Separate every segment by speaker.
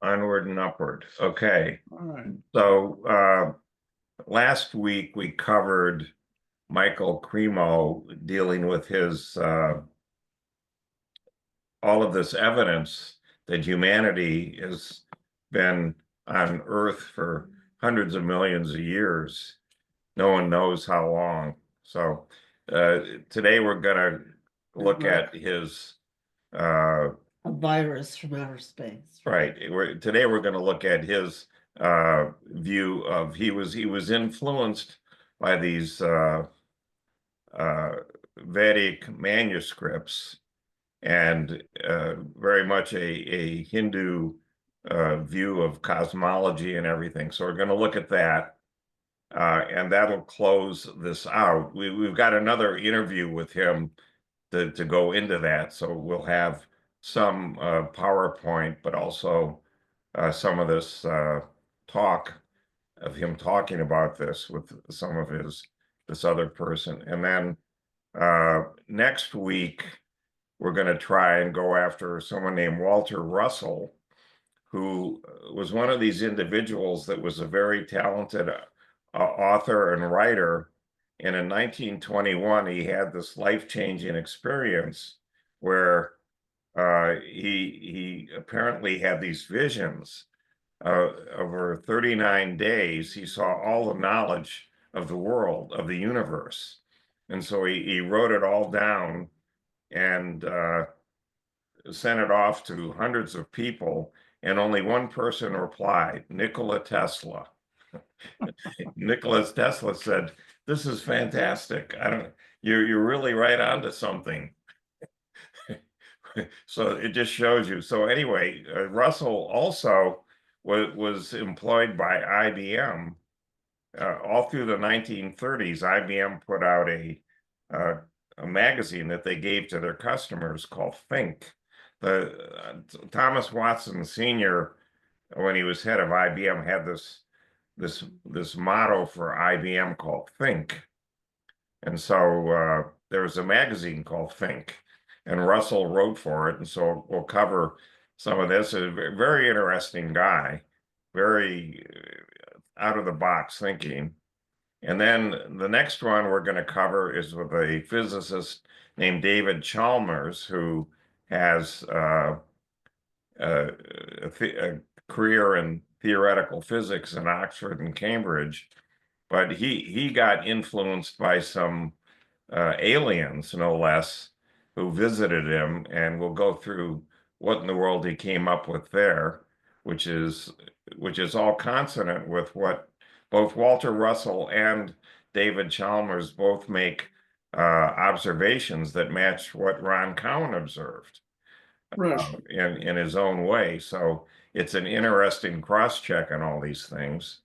Speaker 1: Onward and upward. Okay.
Speaker 2: All right.
Speaker 1: So last week we covered Michael Cremo dealing with his all of this evidence that humanity has been on Earth for hundreds of millions of years. No one knows how long. So today we're going to look at his
Speaker 3: A virus from outer space.
Speaker 1: right. Today we're going to look at his view of he was influenced by these Vedic manuscripts and very much a Hindu view of cosmology and everything. So we're going to look at that, and that'll close this out. We've got another interview with him to go into that, so we'll have some PowerPoint, but also some of this talk of him talking about this with some of this other person. And then next week, we're going to try and go after someone named Walter Russell, who was one of these individuals that was a very talented author and writer. And in 1921, he had this life-changing experience where he apparently had these visions. Over 39 days, he saw all the knowledge of the world, of the universe. And so he wrote it all down and sent it off to hundreds of people, and only one person replied, Nikola Tesla. Nikola Tesla said, "This is fantastic. You're really right onto something." So it just shows you. So anyway, Russell also was employed by IBM all through the 1930s. IBM put out a magazine that they gave to their customers called Think. Thomas Watson Sr., when he was head of IBM, had this motto for IBM called Think. And so there was a magazine called Think, and Russell wrote for it. And so we'll cover some of this. A very interesting guy, very out of the box thinking. And then the next one we're going to cover is with a physicist named David Chalmers, who has a career in theoretical physics in Oxford and Cambridge, but he got influenced by some aliens, no less, who visited him, and we'll go through what in the world he came up with there, which is all consonant with what both Walter Russell and David Chalmers both make observations that match what Ron Cowan observed in his own way. So it's an interesting cross-check on all these things.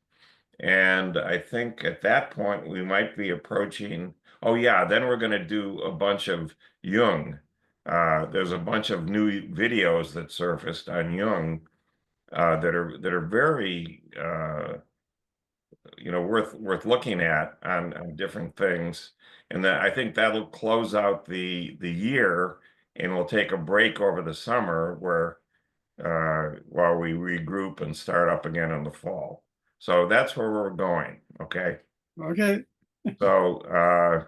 Speaker 1: And I think at that point we might be approaching, oh yeah, then we're going to do a bunch of Jung. There's a bunch of new videos that surfaced on Jung that are very worth looking at on different things. And I think that'll close out the year, and we'll take a break over the summer where while we regroup and start up again in the fall. So that's where we're going. Okay.
Speaker 2: Okay.
Speaker 1: So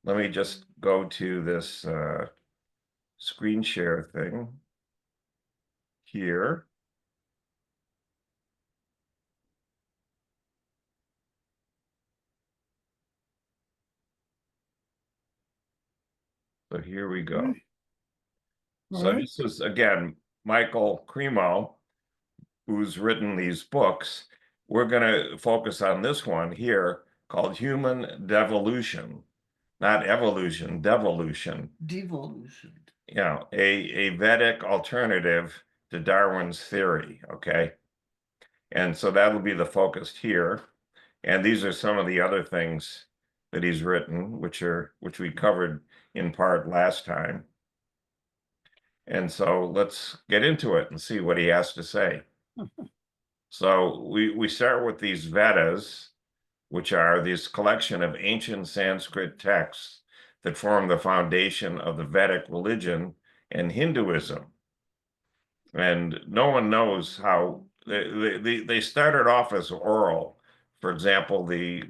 Speaker 1: let me just go to this screen share thing here. So here we go. So this is, again, Michael Cremo, who's written these books. We're going to focus on this one here called Human Devolution, not evolution, devolution.
Speaker 3: Devolution.
Speaker 1: Yeah, a Vedic alternative to Darwin's theory, okay? And so that'll be the focus here. And these are some of the other things that he's written, which we covered in part last time. And so let's get into it and see what he has to say. So we start with these Vedas, which are this collection of ancient Sanskrit texts that form the foundation of the Vedic religion and Hinduism. And no one knows how they started off as oral. For example, the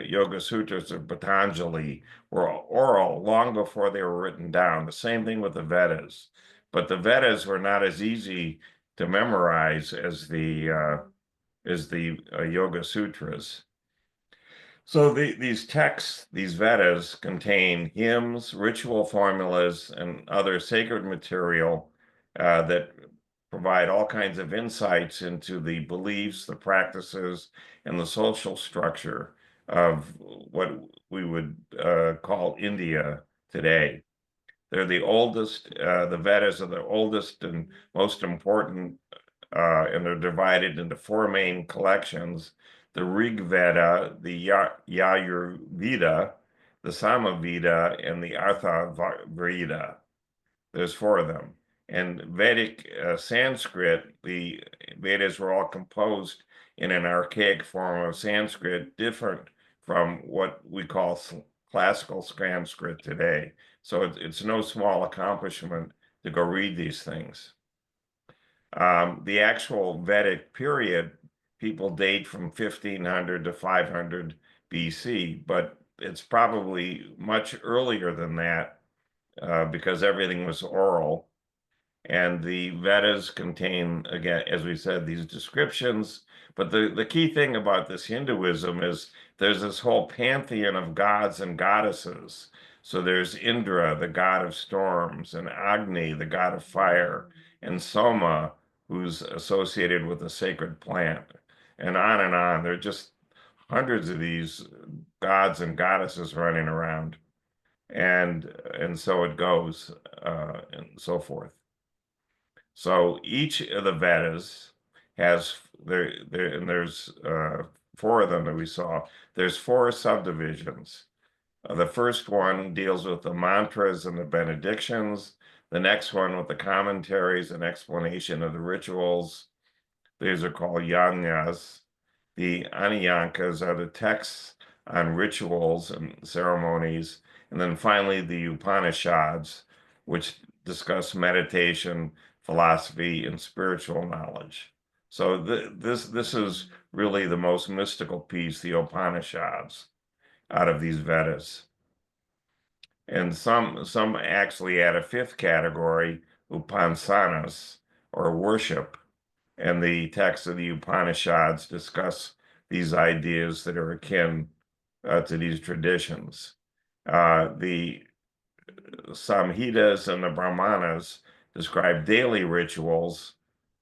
Speaker 1: Yoga Sutras of Patanjali were oral long before they were written down. The same thing with the Vedas, but the Vedas were not as easy to memorize as the Yoga Sutras. So these texts, these Vedas, contain hymns, ritual formulas, and other sacred material that provide all kinds of insights into the beliefs, the practices, and the social structure of what we would call India today. They're the oldest, the Vedas are the oldest and most important, and they're divided into four main collections: the Rig Veda, the Yajur Veda, the Sama Veda, and the Artha Veda. There's four of them. And Vedic Sanskrit, the Vedas were all composed in an archaic form of Sanskrit, different from what we call classical Sanskrit today. So it's no small accomplishment to go read these things. The actual Vedic period, people date from 1500 to 500 BC, but it's probably much earlier than that because everything was oral. And the Vedas contain, again, as we said, these descriptions. But the key thing about this Hinduism is there's this whole pantheon of gods and goddesses. So there's Indra, the god of storms, and Agni, the god of fire, and Soma, who's associated with a sacred plant, and on and on. There are just hundreds of these gods and goddesses running around, and so it goes, and so forth. So each of the Vedas has and there's four of them that we saw. There's four subdivisions. The first one deals with the mantras and the benedictions. The next one with the commentaries and explanation of the rituals. These are called yajnas. The aniyankas are the texts on rituals and ceremonies. And then finally, the Upanishads, which discuss meditation, philosophy, and spiritual knowledge. So this is really the most mystical piece, the Upanishads, out of these Vedas. And some actually add a fifth category, Upasanas, or worship. And the texts of the Upanishads discuss these ideas that are akin to these traditions. The Samhitas and the Brahmanas describe daily rituals.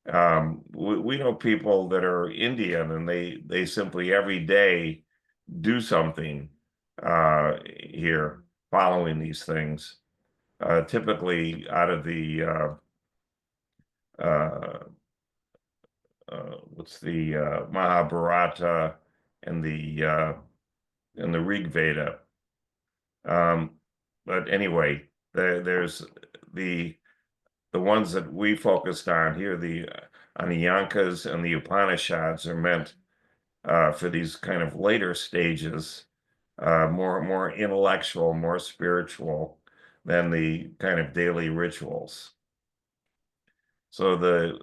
Speaker 1: We know people that are Indian, and they simply every day do something here following these things. Typically out of the what's the Mahabharata and the Rig Veda. But anyway, there's the ones that we focused on here, the Aniyankas and the Upanishads, are meant for these kind of later stages, more intellectual, more spiritual than the kind of daily rituals. So the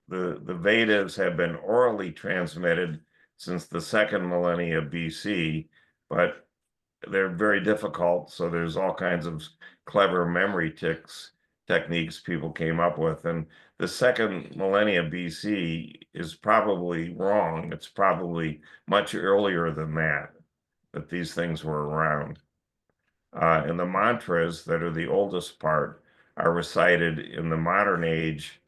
Speaker 1: Vedas have been orally transmitted since the second millennia BC, but they're very difficult. So there's all kinds of clever memory techniques people came up with. And the second millennia BC is probably wrong. It's probably much earlier than that these things were around. And the mantras that are the oldest part are recited in the modern age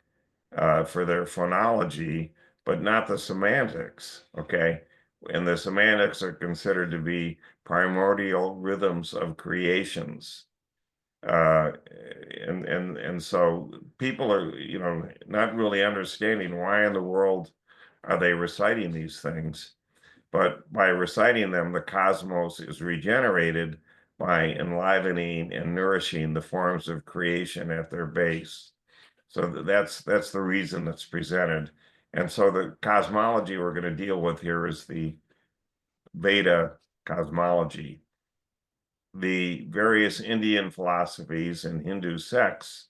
Speaker 1: for their phonology, but not the semantics, okay? And the semantics are considered to be primordial rhythms of creations. And so people are, not really understanding why in the world are they reciting these things. But by reciting them, the cosmos is regenerated by enlivening and nourishing the forms of creation at their base. So that's the reason that's presented. And so the cosmology we're going to deal with here is the Veda cosmology. The various Indian philosophies and Hindu sects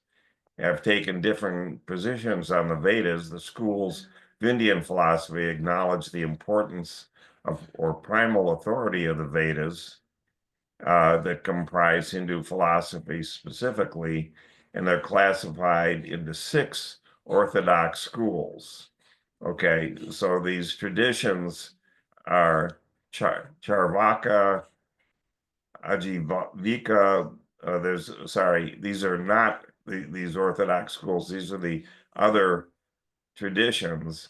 Speaker 1: have taken different positions on the Vedas. The schools of Indian philosophy acknowledge the importance of or primal authority of the Vedas that comprise Hindu philosophy specifically, and they're classified into 6 orthodox schools. Okay, so these traditions are Charvaka, Ajivika. These are not these orthodox schools. These are the other traditions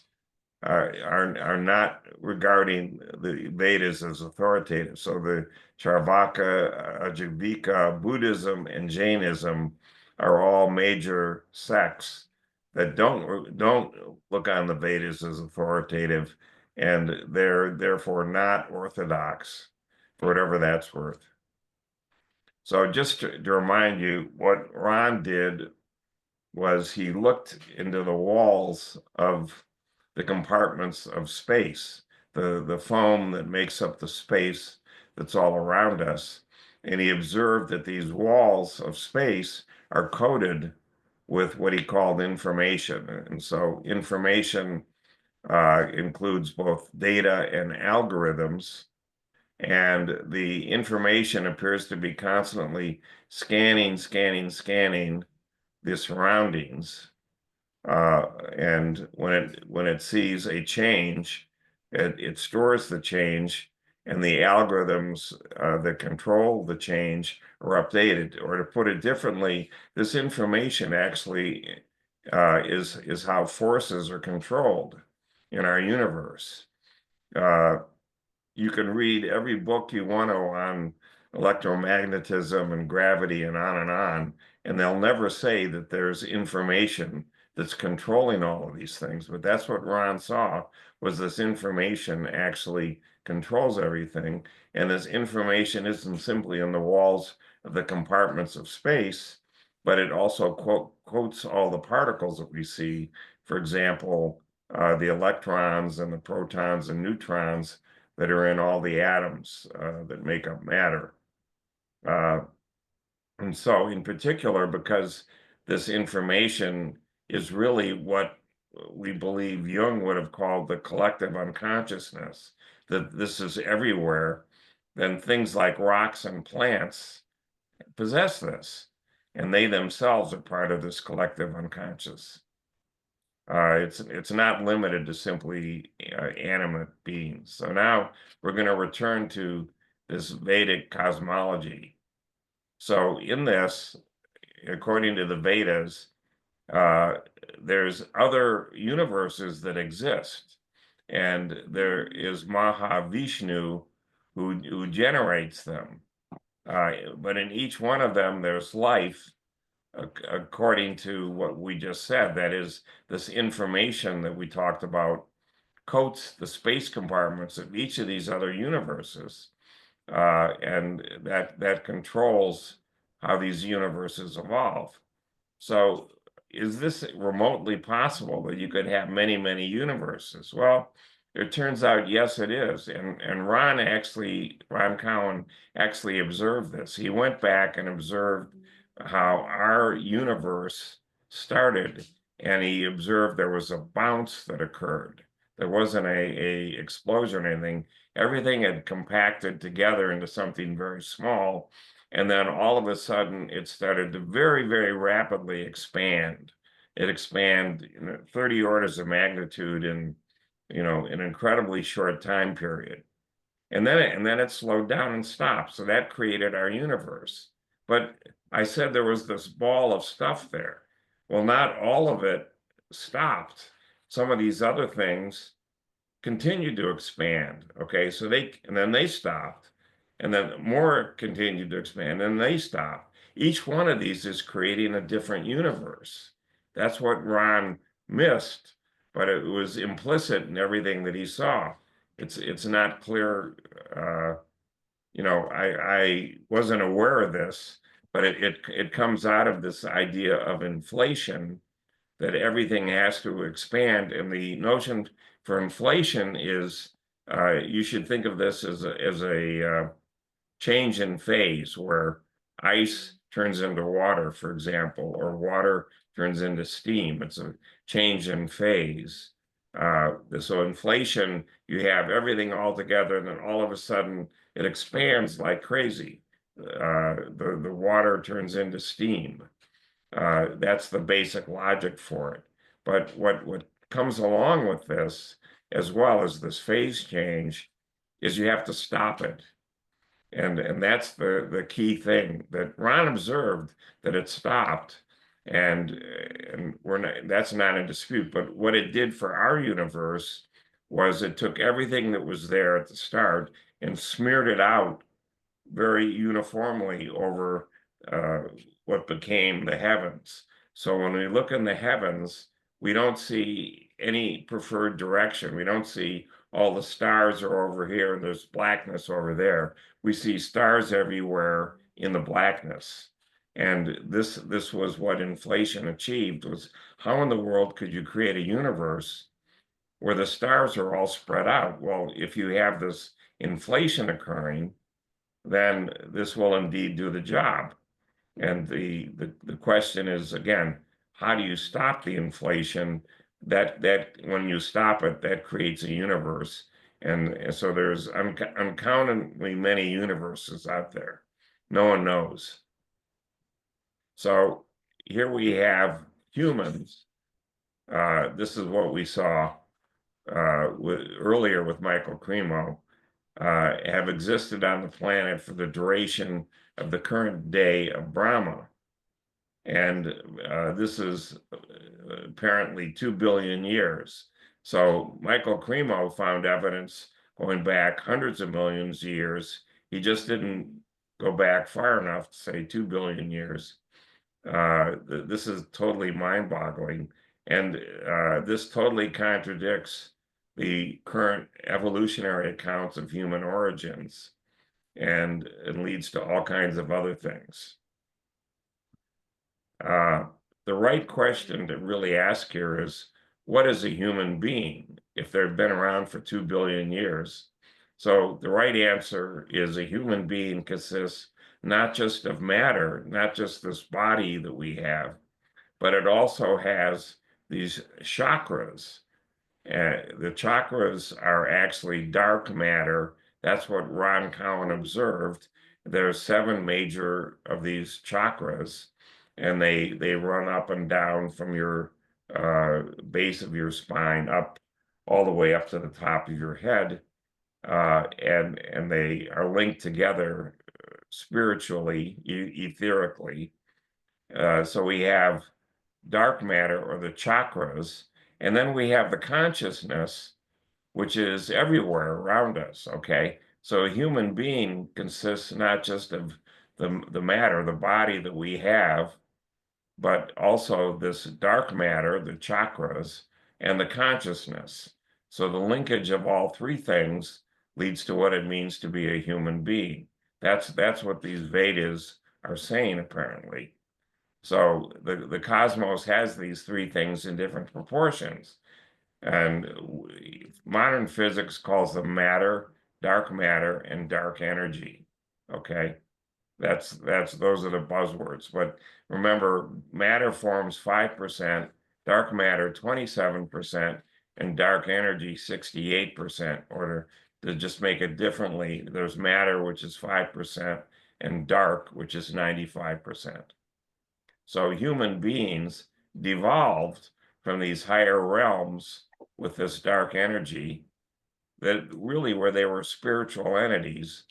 Speaker 1: are not regarding the Vedas as authoritative. So the Charvaka, Ajivika, Buddhism, and Jainism are all major sects that don't look on the Vedas as authoritative, and they're therefore not orthodox, for whatever that's worth. So just to remind you, what Ron did was he looked into the walls of the compartments of space, the foam that makes up the space that's all around us. And he observed that these walls of space are coated with what he called information. And so information includes both data and algorithms. And the information appears to be constantly scanning the surroundings. And when it sees a change, it stores the change, and the algorithms that control the change are updated. Or to put it differently, this information actually is how forces are controlled in our universe. You can read every book you want to on electromagnetism and gravity and on, and they'll never say that there's information that's controlling all of these things. But that's what Ron saw, was this information actually controls everything. And this information isn't simply in the walls of the compartments of space, but it also quotes all the particles that we see. For example, the electrons and the protons and neutrons that are in all the atoms that make up matter. And so in particular, because this information is really what we believe Jung would have called the collective unconsciousness, that this is everywhere, then things like rocks and plants possess this, and they themselves are part of this collective unconscious. It's not limited to simply animate beings. So now we're going to return to this Vedic cosmology. So in this, according to the Vedas, there's other universes that exist, and there is Mahavishnu who generates them. But in each one of them, there's life, according to what we just said. That is, this information that we talked about coats the space compartments of each of these other universes, and that controls how these universes evolve. So is this remotely possible that you could have many, many universes? Well, it turns out, yes, it is. And Ron Cowan actually observed this. He went back and observed how our universe started, and he observed there was a bounce that occurred. There wasn't a explosion or anything. Everything had compacted together into something very small. And then all of a sudden, it started to very, very rapidly expand. It expanded 30 orders of magnitude in, an incredibly short time period. And then it slowed down and stopped. So that created our universe. But I said there was this ball of stuff there. Well, not all of it stopped. Some of these other things continued to expand. Okay, and then they stopped. And then more continued to expand, and they stopped. Each one of these is creating a different universe. That's what Ron missed, but it was implicit in everything that he saw. It's not clear. I wasn't aware of this, but it comes out of this idea of inflation, that everything has to expand. And the notion for inflation is, you should think of this as a change in phase, where ice turns into water, for example, or water turns into steam. It's a change in phase. So inflation, you have everything all together, and then all of a sudden it expands like crazy. The water turns into steam. That's the basic logic for it. But what comes along with this, as well as this phase change, is you have to stop it. And that's the key thing that Ron observed, that it stopped, and that's not in dispute. But what it did for our universe was it took everything that was there at the start and smeared it out very uniformly over what became the heavens. So when we look in the heavens, we don't see any preferred direction. We don't see all the stars are over here and there's blackness over there. We see stars everywhere in the blackness. And this was what inflation achieved, was how in the world could you create a universe where the stars are all spread out? Well, if you have this inflation occurring, then this will indeed do the job. And the question is, again, how do you stop the inflation? That when you stop it, that creates a universe. And so there's uncountably many universes out there. No one knows. So here we have humans. This is what we saw earlier with Michael Cremo. Have existed on the planet for the duration of the current day of Brahma. And this is apparently 2 billion years. So Michael Cremo found evidence going back hundreds of millions of years. He just didn't go back far enough to say 2 billion years. This is totally mind-boggling. And this totally contradicts the current evolutionary accounts of human origins, and it leads to all kinds of other things. The right question to really ask here is, what is a human being if they've been around for 2 billion years? So the right answer is, a human being consists not just of matter, not just this body that we have, but it also has these chakras. The chakras are actually dark matter. That's what Ron Cowan observed. There are 7 major of these chakras, and they run up and down from your base of your spine up all the way up to the top of your head, and they are linked together spiritually, etherically. So we have dark matter, or the chakras, and then we have the consciousness, which is everywhere around us, okay? So a human being consists not just of the matter, the body that we have, but also this dark matter, the chakras, and the consciousness. So the linkage of all 3 things leads to what it means to be a human being. That's what these Vedas are saying, apparently. So the cosmos has these 3 things in different proportions. And modern physics calls them matter, and dark energy. Okay, those are the buzzwords. But remember, matter forms 5%, dark matter 27%, and dark energy 68%. Or to just make it differently, there's matter, which is 5%, and dark, which is 95%. So human beings devolved from these higher realms with this dark energy, that really, where they were spiritual entities,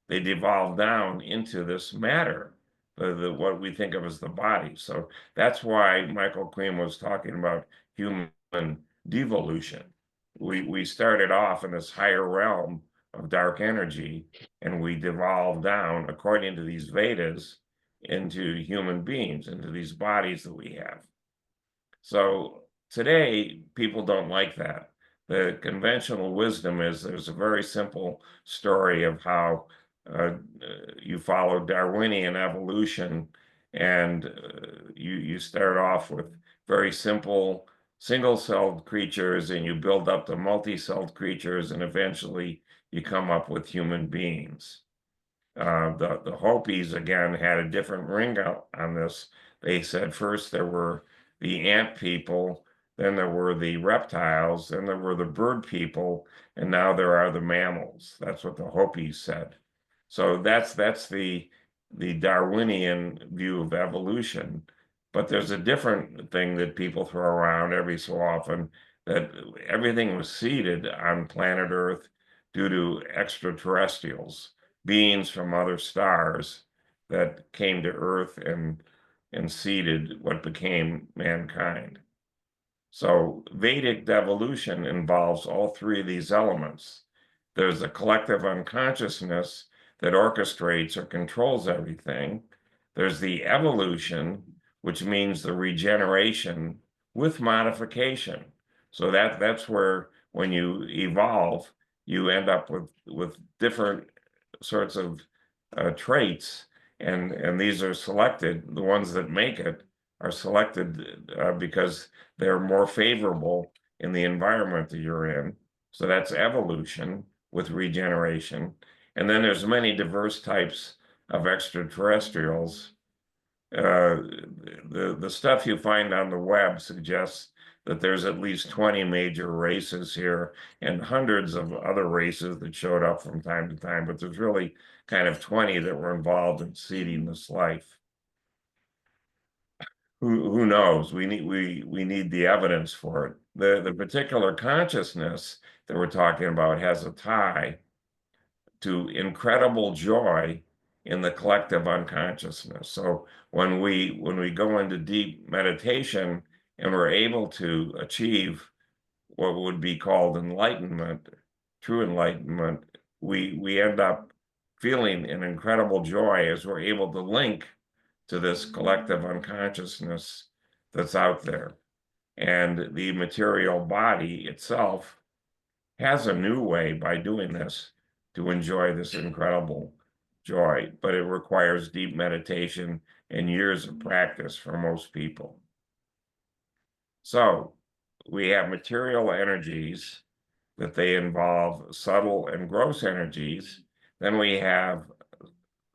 Speaker 1: they devolved down into this matter, what we think of as the body. So that's why Michael Cremo was talking about human devolution. We started off in this higher realm of dark energy, and we devolved down, according to these Vedas, into human beings, into these bodies that we have. So today, people don't like that. The conventional wisdom is, there's a very simple story of how you follow Darwinian evolution, and you start off with very simple single-celled creatures, and you build up to multi-celled creatures, and eventually you come up with human beings. The Hopis, again, had a different ring out on this. They said first there were the ant people, then there were the reptiles, then there were the bird people, and now there are the mammals. That's what the Hopis said. So that's the Darwinian view of evolution. But there's a different thing that people throw around every so often, that everything was seeded on planet Earth due to extraterrestrials, beings from other stars that came to Earth and seeded what became mankind. So Vedic devolution involves all three of these elements. There's a collective unconsciousness that orchestrates or controls everything. There's the evolution, which means the regeneration with modification. So that's where when you evolve, you end up with different sorts of traits, and these are selected. The ones that make it are selected because they're more favorable in the environment that you're in. So that's evolution with regeneration. And then there's many diverse types of extraterrestrials. The stuff you find on the web suggests that there's at least 20 major races here and hundreds of other races that showed up from time to time, but there's really kind of 20 that were involved in seeding this life. Who knows? We need the evidence for it. The particular consciousness that we're talking about has a tie to incredible joy in the collective unconsciousness. So when we go into deep meditation and we're able to achieve what would be called enlightenment, true enlightenment, we end up feeling an incredible joy as we're able to link to this collective unconsciousness that's out there. And the material body itself has a new way by doing this to enjoy this incredible joy, but it requires deep meditation and years of practice for most people. So we have material energies that they involve subtle and gross energies. Then we have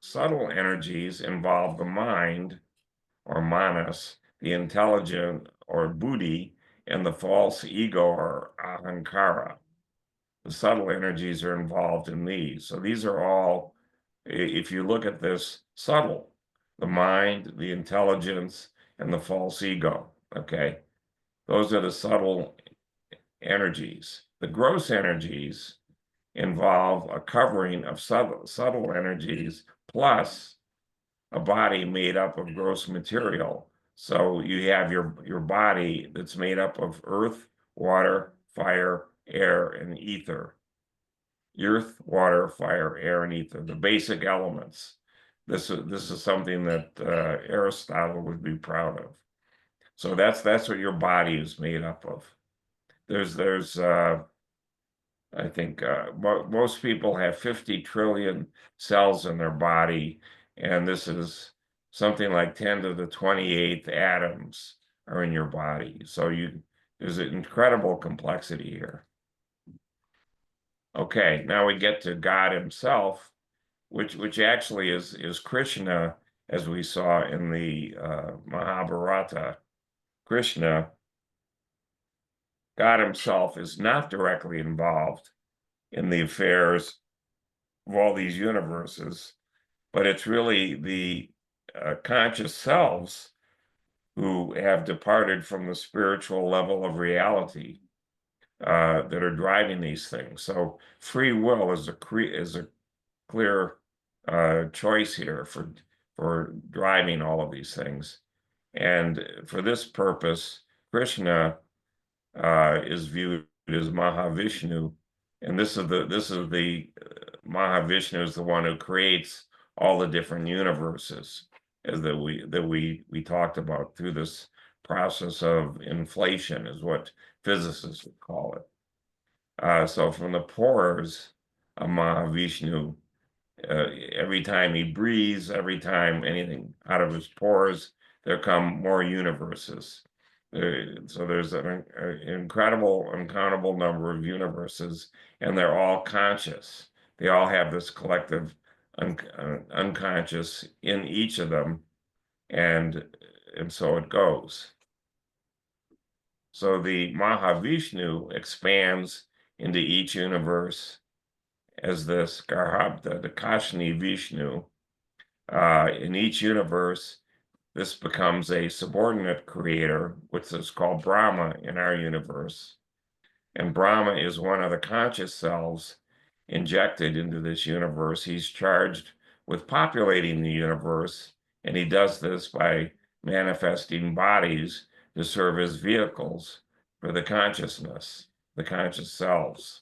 Speaker 1: subtle energies involve the mind or manas, the intelligent or buddhi, and the false ego or ahankara. The subtle energies are involved in these. So these are all, if you look at this, subtle: the mind, the intelligence, and the false ego. Okay, those are the subtle energies. The gross energies involve a covering of subtle energies plus a body made up of gross material. So you have your body that's made up of earth, water, fire, air, and ether. Earth, water, fire, air, and ether, the basic elements. This is something that Aristotle would be proud of. So that's what your body is made up of. There's I think most people have 50 trillion cells in their body, and this is something like 10 to the 28th atoms are in your body. So there's an incredible complexity here. Okay, now we get to God himself, which actually is Krishna, as we saw in the Mahabharata. Krishna, God himself, is not directly involved in the affairs of all these universes, but it's really the conscious selves who have departed from the spiritual level of reality that are driving these things. So free will is a clear choice here for driving all of these things. And for this purpose, Krishna is viewed as Mahavishnu, and this is the Mahavishnu is the one who creates all the different universes as that we talked about through this process of inflation, is what physicists would call it. So from the pores of Mahavishnu, every time he breathes, every time anything out of his pores, there come more universes. So there's an incredible, uncountable number of universes, and they're all conscious. They all have this collective unconscious in each of them, and so it goes. So the Mahavishnu expands into each universe as the Skarbhadra, the Kashni Vishnu. In each universe, this becomes a subordinate creator, which is called Brahma in our universe. And Brahma is one of the conscious selves injected into this universe. He's charged with populating the universe, and he does this by manifesting bodies to serve as vehicles for the consciousness, the conscious selves.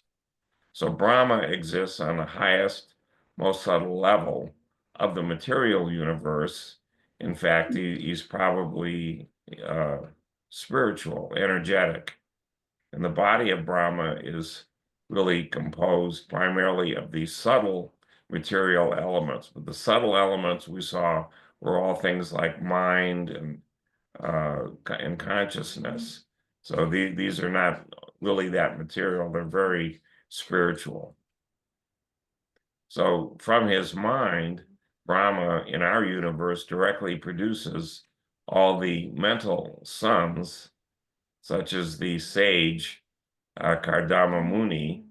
Speaker 1: So Brahma exists on the highest, most subtle level of the material universe. In fact, he's probably spiritual, energetic. And the body of Brahma is really composed primarily of these subtle material elements. But the subtle elements we saw were all things like mind and consciousness. So these are not really that material, they're very spiritual. So from his mind, Brahma in our universe directly produces all the mental sons, such as the sage Kardama Muni,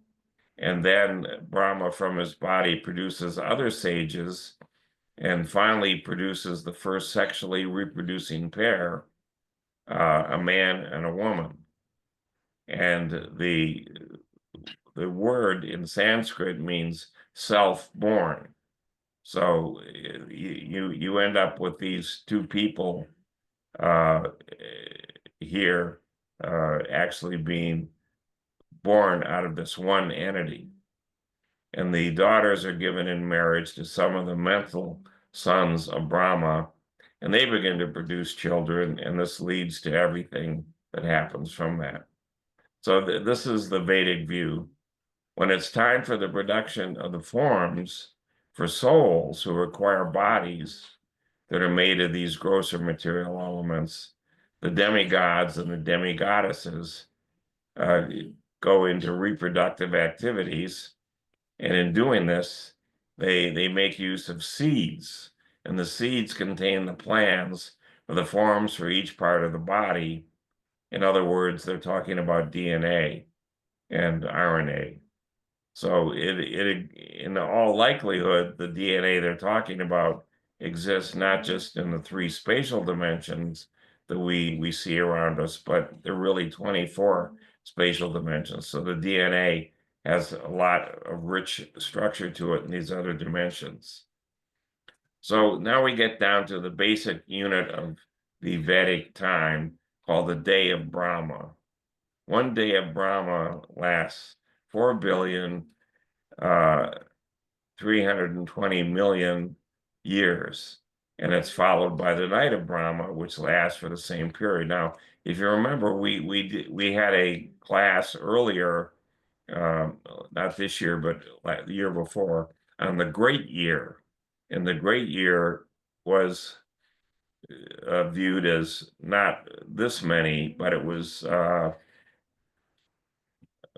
Speaker 1: and then Brahma from his body produces other sages, and finally produces the first sexually reproducing pair, a man and a woman. And the word in Sanskrit means self-born. So you end up with these two people here actually being born out of this one entity. And the daughters are given in marriage to some of the mental sons of Brahma, and they begin to produce children, and this leads to everything that happens from that. So this is the Vedic view. When it's time for the production of the forms for souls who require bodies that are made of these grosser material elements, the demigods and the demigoddesses go into reproductive activities. And in doing this, they make use of seeds. And the seeds contain the plans for the forms for each part of the body. In other words, they're talking about DNA and RNA. So in all likelihood, the DNA they're talking about exists not just in the 3 spatial dimensions that we see around us, but there are really 24 spatial dimensions. So the DNA has a lot of rich structure to it in these other dimensions. So now we get down to the basic unit of the Vedic time called the day of Brahma. One day of Brahma lasts 4,320,000,000 years, and it's followed by the night of Brahma, which lasts for the same period. Now, if you remember, we had a class earlier, not this year, but the year before, on the Great Year, and the Great Year was viewed as not this many, but it was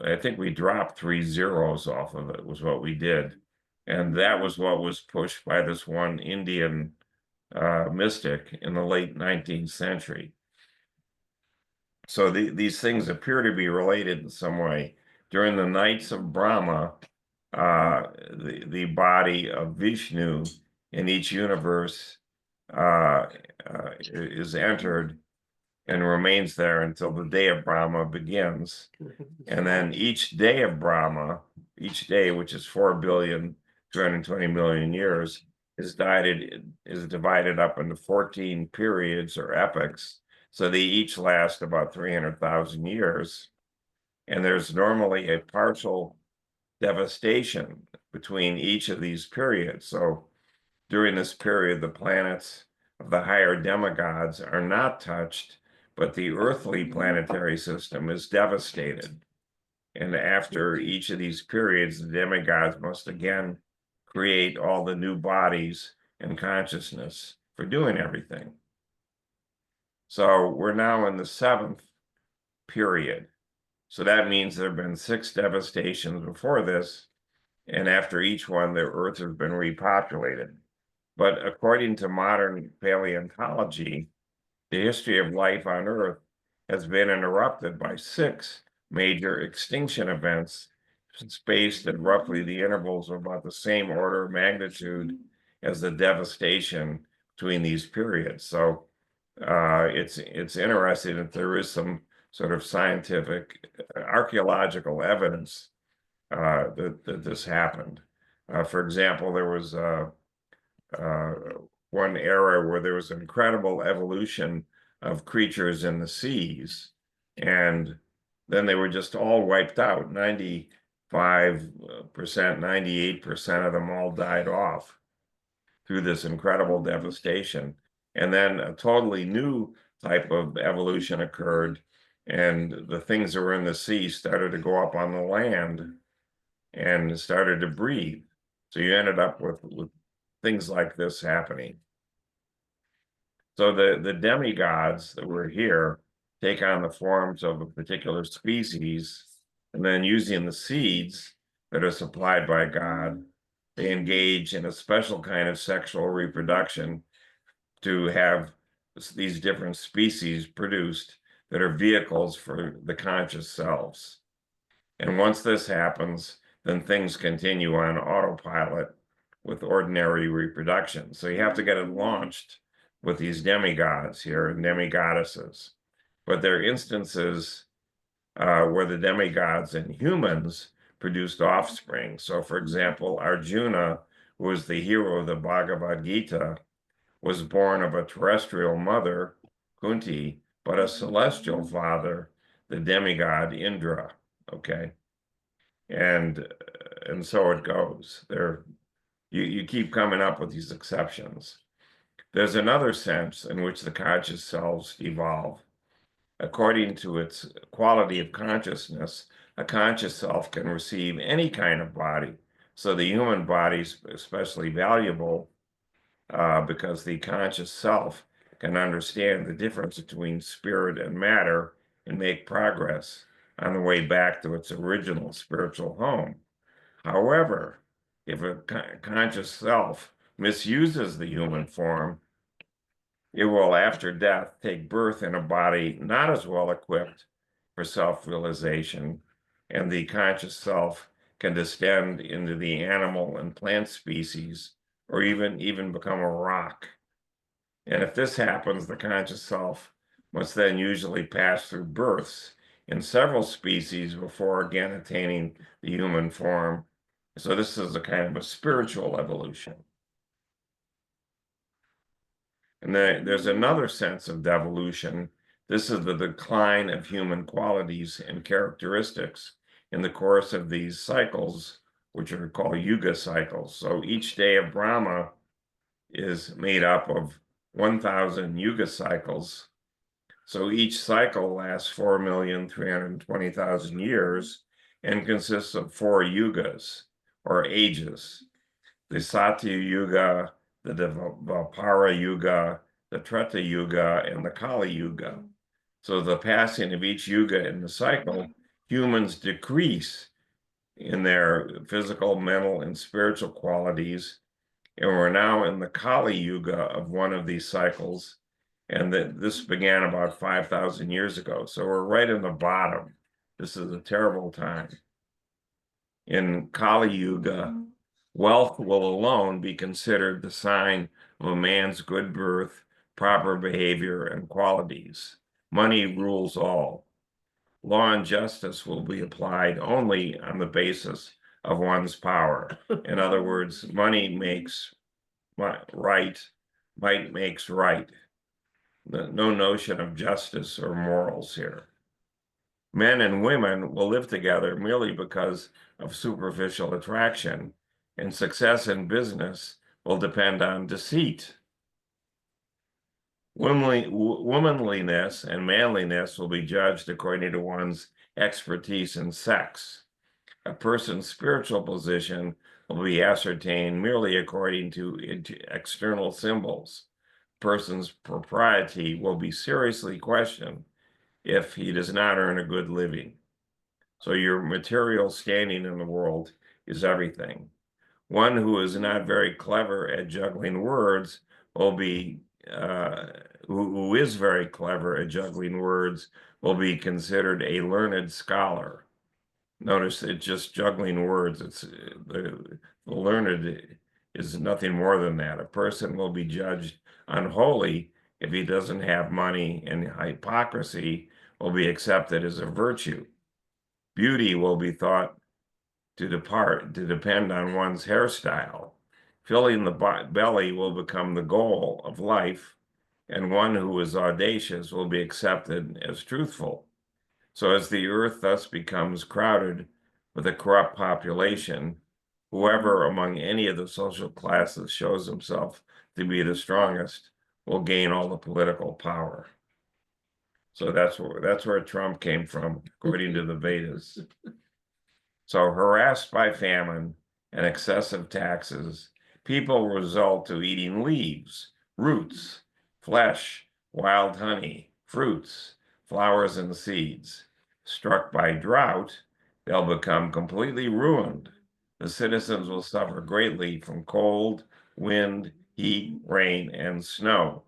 Speaker 1: I think we dropped 3 zeros off of it, was what we did. And that was what was pushed by this one Indian mystic in the late 19th century. So these things appear to be related in some way. During the nights of Brahma, the body of Vishnu in each universe is entered and remains there until the day of Brahma begins. And then each day of Brahma, each day, which is 4,220,000,000 years, is divided up into 14 periods or epochs. So they each last about 300,000 years. And there's normally a partial devastation between each of these periods. So during this period, the planets of the higher demigods are not touched, but the earthly planetary system is devastated. And after each of these periods, the demigods must again create all the new bodies and consciousness for doing everything. So we're now in the 7th period. So that means there have been 6 devastations before this, And after each one, the Earth has been repopulated. But according to modern paleontology, the history of life on Earth has been interrupted by 6 major extinction events spaced at roughly the intervals of about the same order of magnitude as the devastation between these periods. So it's interesting that there is some sort of scientific archaeological evidence that this happened. For example, there was uh, one era where there was incredible evolution of creatures in the seas, and then they were just all wiped out. 95%, 98% of them all died off through this incredible devastation. And then a totally new type of evolution occurred, and the things that were in the sea started to go up on the land and started to breathe. So you ended up with things like this happening. So the demigods that were here take on the forms of a particular species, and then using the seeds that are supplied by God, they engage in a special kind of sexual reproduction to have these different species produced that are vehicles for the conscious selves. And once this happens, then things continue on autopilot with ordinary reproduction. So you have to get it launched with these demigods here and demigoddesses. But there are instances where the demigods and humans produced offspring. So, for example, Arjuna, who was the hero of the Bhagavad Gita, was born of a terrestrial mother, Kunti, but a celestial father, the demigod Indra. Okay, and so it goes. You keep coming up with these exceptions. There's another sense in which the conscious selves evolve. According to its quality of consciousness, a conscious self can receive any kind of body. So the human body is especially valuable because the conscious self can understand the difference between spirit and matter and make progress on the way back to its original spiritual home. However, if a conscious self misuses the human form, it will, after death, take birth in a body not as well equipped for self-realization, and the conscious self can descend into the animal and plant species, or even become a rock. And if this happens, the conscious self must then usually pass through births in several species before again attaining the human form. So this is a kind of a spiritual evolution. And then there's another sense of devolution. This is the decline of human qualities and characteristics in the course of these cycles, which are called Yuga cycles. So each day of Brahma is made up of 1,000 Yuga cycles. So each cycle lasts 4,320,000 years and consists of 4 yugas or ages: the Satya Yuga, the Dvapara Yuga, the Treta Yuga, and the Kali Yuga. So the passing of each yuga in the cycle, humans decrease in their physical, mental, and spiritual qualities. And we're now in the Kali Yuga of one of these cycles. And this began about 5,000 years ago. So we're right in the bottom. This is a terrible time. In Kali Yuga, wealth will alone be considered the sign of a man's good birth, proper behavior, and qualities. Money rules all. Law and justice will be applied only on the basis of one's power. In other words, money makes right, might makes right. No notion of justice or morals here. Men and women will live together merely because of superficial attraction, and success in business will depend on deceit. Womanliness and manliness will be judged according to one's expertise in sex. A person's spiritual position will be ascertained merely according to external symbols. A person's propriety will be seriously questioned if he does not earn a good living. So your material standing in the world is everything. One who is not very clever at juggling words will be, who is very clever at juggling words will be considered a learned scholar. Notice it's just juggling words. It's the learned is nothing more than that. A person will be judged unholy if he doesn't have money, and hypocrisy will be accepted as a virtue. Beauty will be thought to depend on one's hairstyle. Filling the belly will become the goal of life, and one who is audacious will be accepted as truthful. So as the earth thus becomes crowded with a corrupt population, whoever among any of the social classes shows himself to be the strongest will gain all the political power. So that's where Trump came from, according to the Vedas. So harassed by famine and excessive taxes, people result to eating leaves, roots, flesh, wild honey, fruits, flowers, and seeds. Struck by drought, they'll become completely ruined. The citizens will suffer greatly from cold, wind, heat, rain, and snow.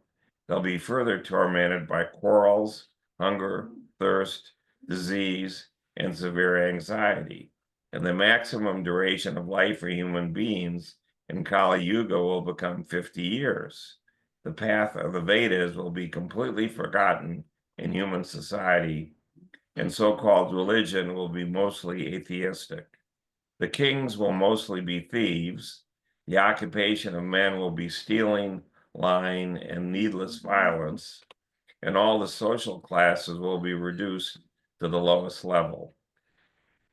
Speaker 1: They'll be further tormented by quarrels, hunger, thirst, disease, and severe anxiety. And the maximum duration of life for human beings in Kali Yuga will become 50 years. The path of the Vedas will be completely forgotten in human society, and so-called religion will be mostly atheistic. The kings will mostly be thieves. The occupation of men will be stealing, lying, and needless violence, and all the social classes will be reduced to the lowest level.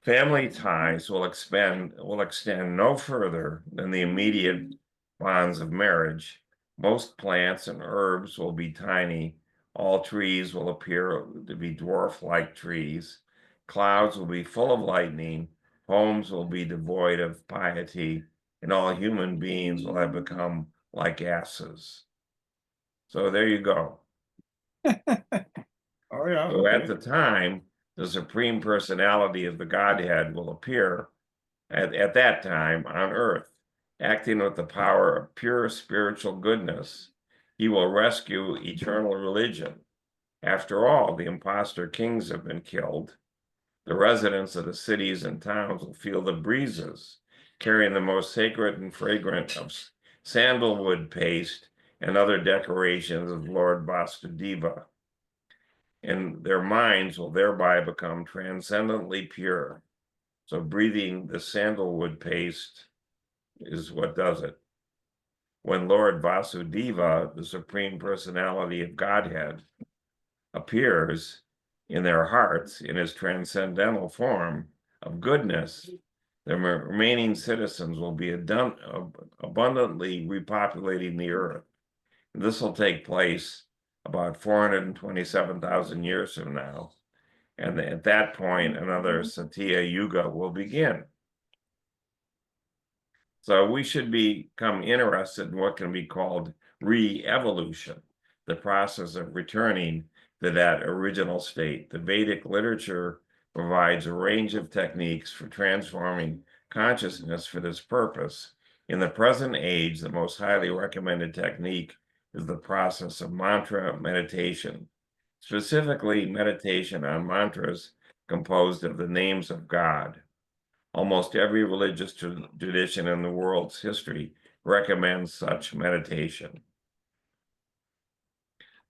Speaker 1: Family ties will extend no further than the immediate bonds of marriage. Most plants and herbs will be tiny. All trees will appear to be dwarf-like trees. Clouds will be full of lightning. Homes will be devoid of piety, and all human beings will have become like asses. So there you go.
Speaker 2: Oh, yeah.
Speaker 1: So at the time, the Supreme Personality of the Godhead will appear at that time on earth, acting with the power of pure spiritual goodness. He will rescue eternal religion. After all, the impostor kings have been killed. The residents of the cities and towns will feel the breezes, carrying the most sacred and fragrant of sandalwood paste and other decorations of Lord Vasudeva. And their minds will thereby become transcendently pure. So breathing the sandalwood paste is what does it. When Lord Vasudeva, the Supreme Personality of Godhead, appears in their hearts in his transcendental form of goodness, the remaining citizens will be abundantly repopulating the earth. This will take place about 427,000 years from now. And at that point, another Satya Yuga will begin. So we should become interested in what can be called re-evolution, the process of returning to that original state. The Vedic literature provides a range of techniques for transforming consciousness for this purpose. In the present age, the most highly recommended technique is the process of mantra meditation, specifically meditation on mantras composed of the names of God. Almost every religious tradition in the world's history recommends such meditation.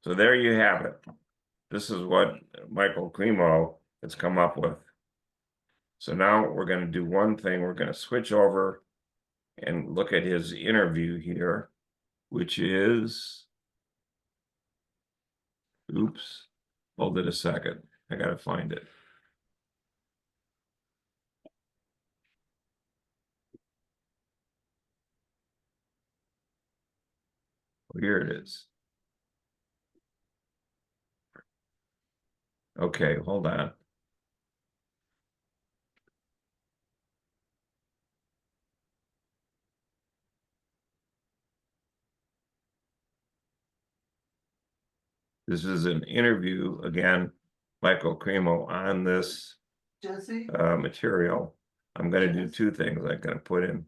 Speaker 1: So there you have it. This is what Michael Cremo has come up with. So now we're going to do one thing. We're going to switch over and look at his interview here, which is, oops, hold it a second. I got to find it. Oh, here it is. Okay, hold on. This is an interview, again, Michael Cremo on this material. I'm going to do two things. I'm going to put in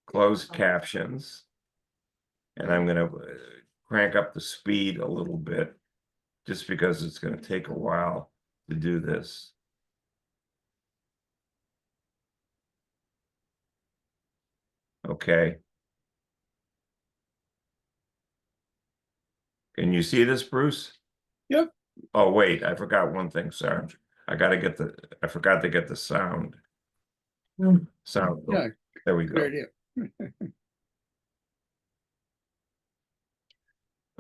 Speaker 1: closed captions, and I'm going to crank up the speed a little bit, just because it's going to take a while to do this. Okay. Can you see this, Bruce?
Speaker 2: Yep.
Speaker 1: Oh, wait, I forgot one thing, sorry. I forgot to get the sound. Sound.
Speaker 2: Yeah,
Speaker 1: There we
Speaker 2: good
Speaker 1: go.
Speaker 2: idea.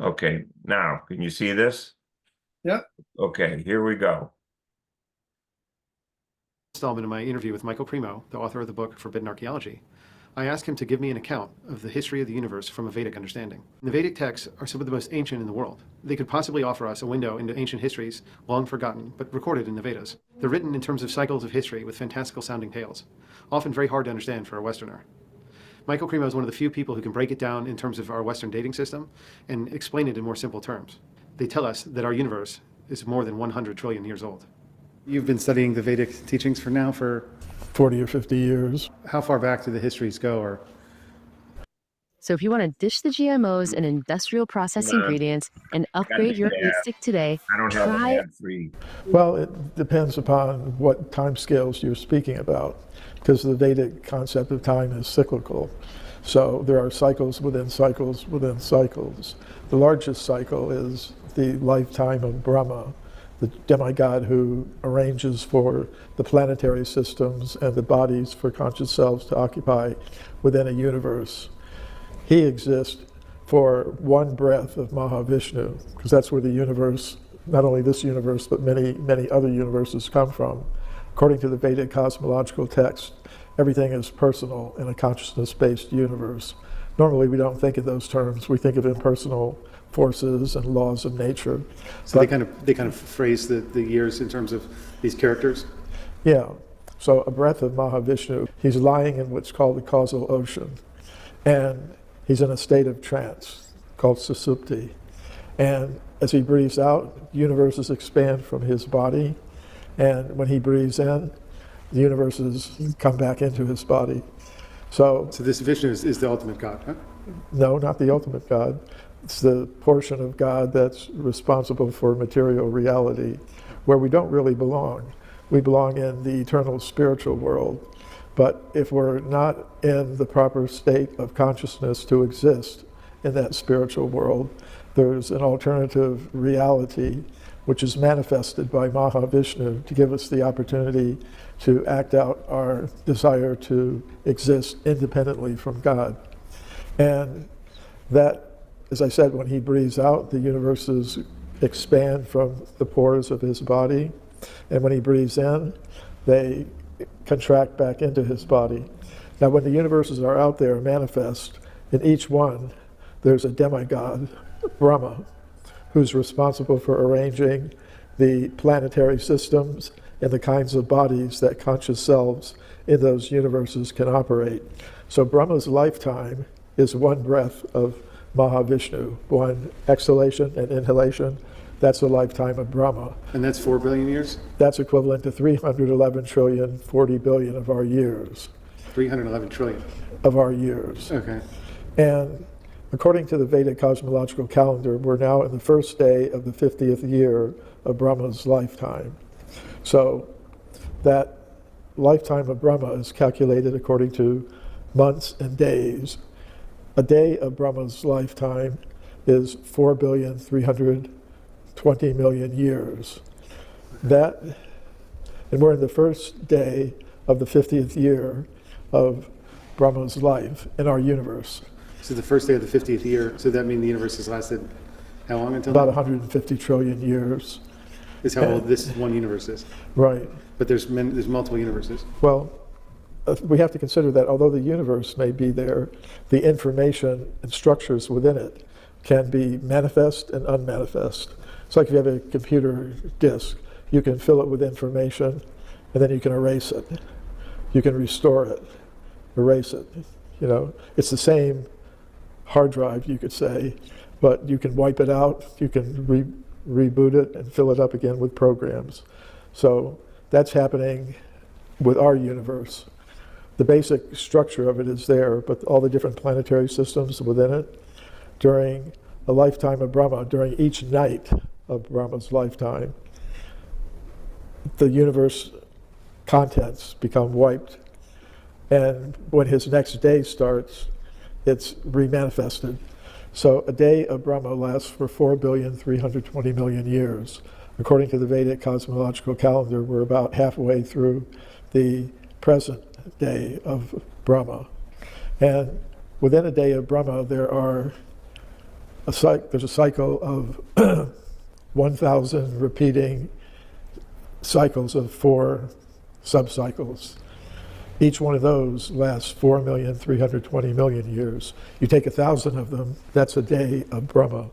Speaker 1: Okay, now, can you see this?
Speaker 2: Yep.
Speaker 1: Okay, here we go.
Speaker 4: Installment in my interview with Michael Cremo, the author of the book Forbidden Archaeology, I asked him to give me an account of the history of the universe from a Vedic understanding. The Vedic texts are some of the most ancient in the world. They could possibly offer us a window into ancient histories, long forgotten, but recorded in the Vedas. They're written in terms of cycles of history with fantastical sounding tales, often very hard to understand for a Westerner. Michael Cremo is one of the few people who can break it down in terms of our Western dating system and explain it in more simple terms. They tell us that our universe is more than 100 trillion years old. You've been studying the Vedic teachings for
Speaker 5: 40 or 50 years.
Speaker 4: how far back do the histories go? Or
Speaker 6: So if you want to ditch the GMOs and industrial processed ingredients and upgrade your
Speaker 1: Yeah.
Speaker 6: meat stick today,
Speaker 1: I don't have an
Speaker 6: try
Speaker 1: ad-free.
Speaker 5: Well, it depends upon what time scales you're speaking about, because the Vedic concept of time is cyclical. So there are cycles within cycles within cycles. The largest cycle is the lifetime of Brahma, the demigod who arranges for the planetary systems and the bodies for conscious selves to occupy within a universe. He exists for one breath of Mahavishnu, because that's where the universe, not only this universe, but many, many other universes come from. According to the Vedic cosmological text, everything is personal in a consciousness-based universe. Normally, we don't think in those terms. We think of impersonal forces and laws of nature.
Speaker 4: so they kind of phrase the years in terms of these characters.
Speaker 5: Yeah. So a breath of Mahavishnu, he's lying in what's called the causal ocean. And he's in a state of trance called susupti. And as he breathes out, universes expand from his body. And when he breathes in, the universes come back into his body. So
Speaker 4: So this Vishnu is the ultimate God, huh?
Speaker 5: no, not the ultimate God. It's the portion of God that's responsible for material reality, where we don't really belong. We belong in the eternal spiritual world. But if we're not in the proper state of consciousness to exist in that spiritual world, there's an alternative reality which is manifested by Mahavishnu to give us the opportunity to act out our desire to exist independently from God. And that, as I said, when he breathes out, the universes expand from the pores of his body. And when he breathes in, they contract back into his body. Now, when the universes are out there manifest, in each one, there's a demigod, Brahma, who's responsible for arranging the planetary systems and the kinds of bodies that conscious selves in those universes can operate. So Brahma's lifetime is one breath of Mahavishnu, one exhalation and inhalation. That's the lifetime of Brahma.
Speaker 4: And that's 4 billion years?
Speaker 5: That's equivalent to 311 trillion, 40 billion of our years.
Speaker 4: 311 trillion.
Speaker 5: Of our years.
Speaker 4: Okay.
Speaker 5: And according to the Vedic cosmological calendar, we're now in the first day of the 50th year of Brahma's lifetime. So that lifetime of Brahma is calculated according to months and days. A day of Brahma's lifetime is 4,320,000,000 years. That, and we're in the first day of the 50th year of Brahma's life in our universe.
Speaker 4: So the first day of the 50th year, so that means the universe has lasted how long until
Speaker 5: About
Speaker 4: now?
Speaker 5: 150 trillion years.
Speaker 4: Is how old this one universe is.
Speaker 5: Right.
Speaker 4: But there's multiple universes.
Speaker 5: Well, we have to consider that although the universe may be there, the information and structures within it can be manifest and unmanifest. It's like if you have a computer disk, you can fill it with information and then you can erase it. You can restore it, erase it. You know, it's the same hard drive, you could say, but you can wipe it out, you can reboot it and fill it up again with programs. So that's happening with our universe. The basic structure of it is there, but all the different planetary systems within it, during a lifetime of Brahma, during each night of Brahma's lifetime, the universe contents become wiped. And when his next day starts, it's remanifested. So a day of Brahma lasts for 4,320,000,000 years. According to the Vedic cosmological calendar, we're about halfway through the present day of Brahma. And within a day of Brahma, there's a cycle of 1,000 repeating cycles of 4 subcycles. Each one of those lasts 4,320,000,000 years. You take 1,000 of them, that's a day of Brahma.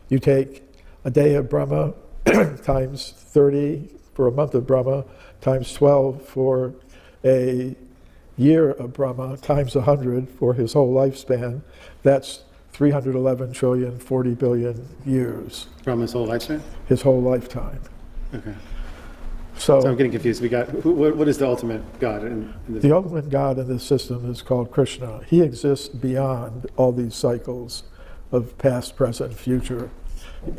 Speaker 5: You take a day of Brahma times 30 for a month of Brahma, times 12 for a year of Brahma, times 100 for his whole lifespan. That's 311,040,000,000,000 years.
Speaker 4: Brahma's whole lifespan?
Speaker 5: His whole lifetime.
Speaker 4: Okay.
Speaker 5: So
Speaker 4: I'm getting confused. What is the ultimate God in this?
Speaker 5: the ultimate God in this system is called Krishna. He exists beyond all these cycles of past, present, future.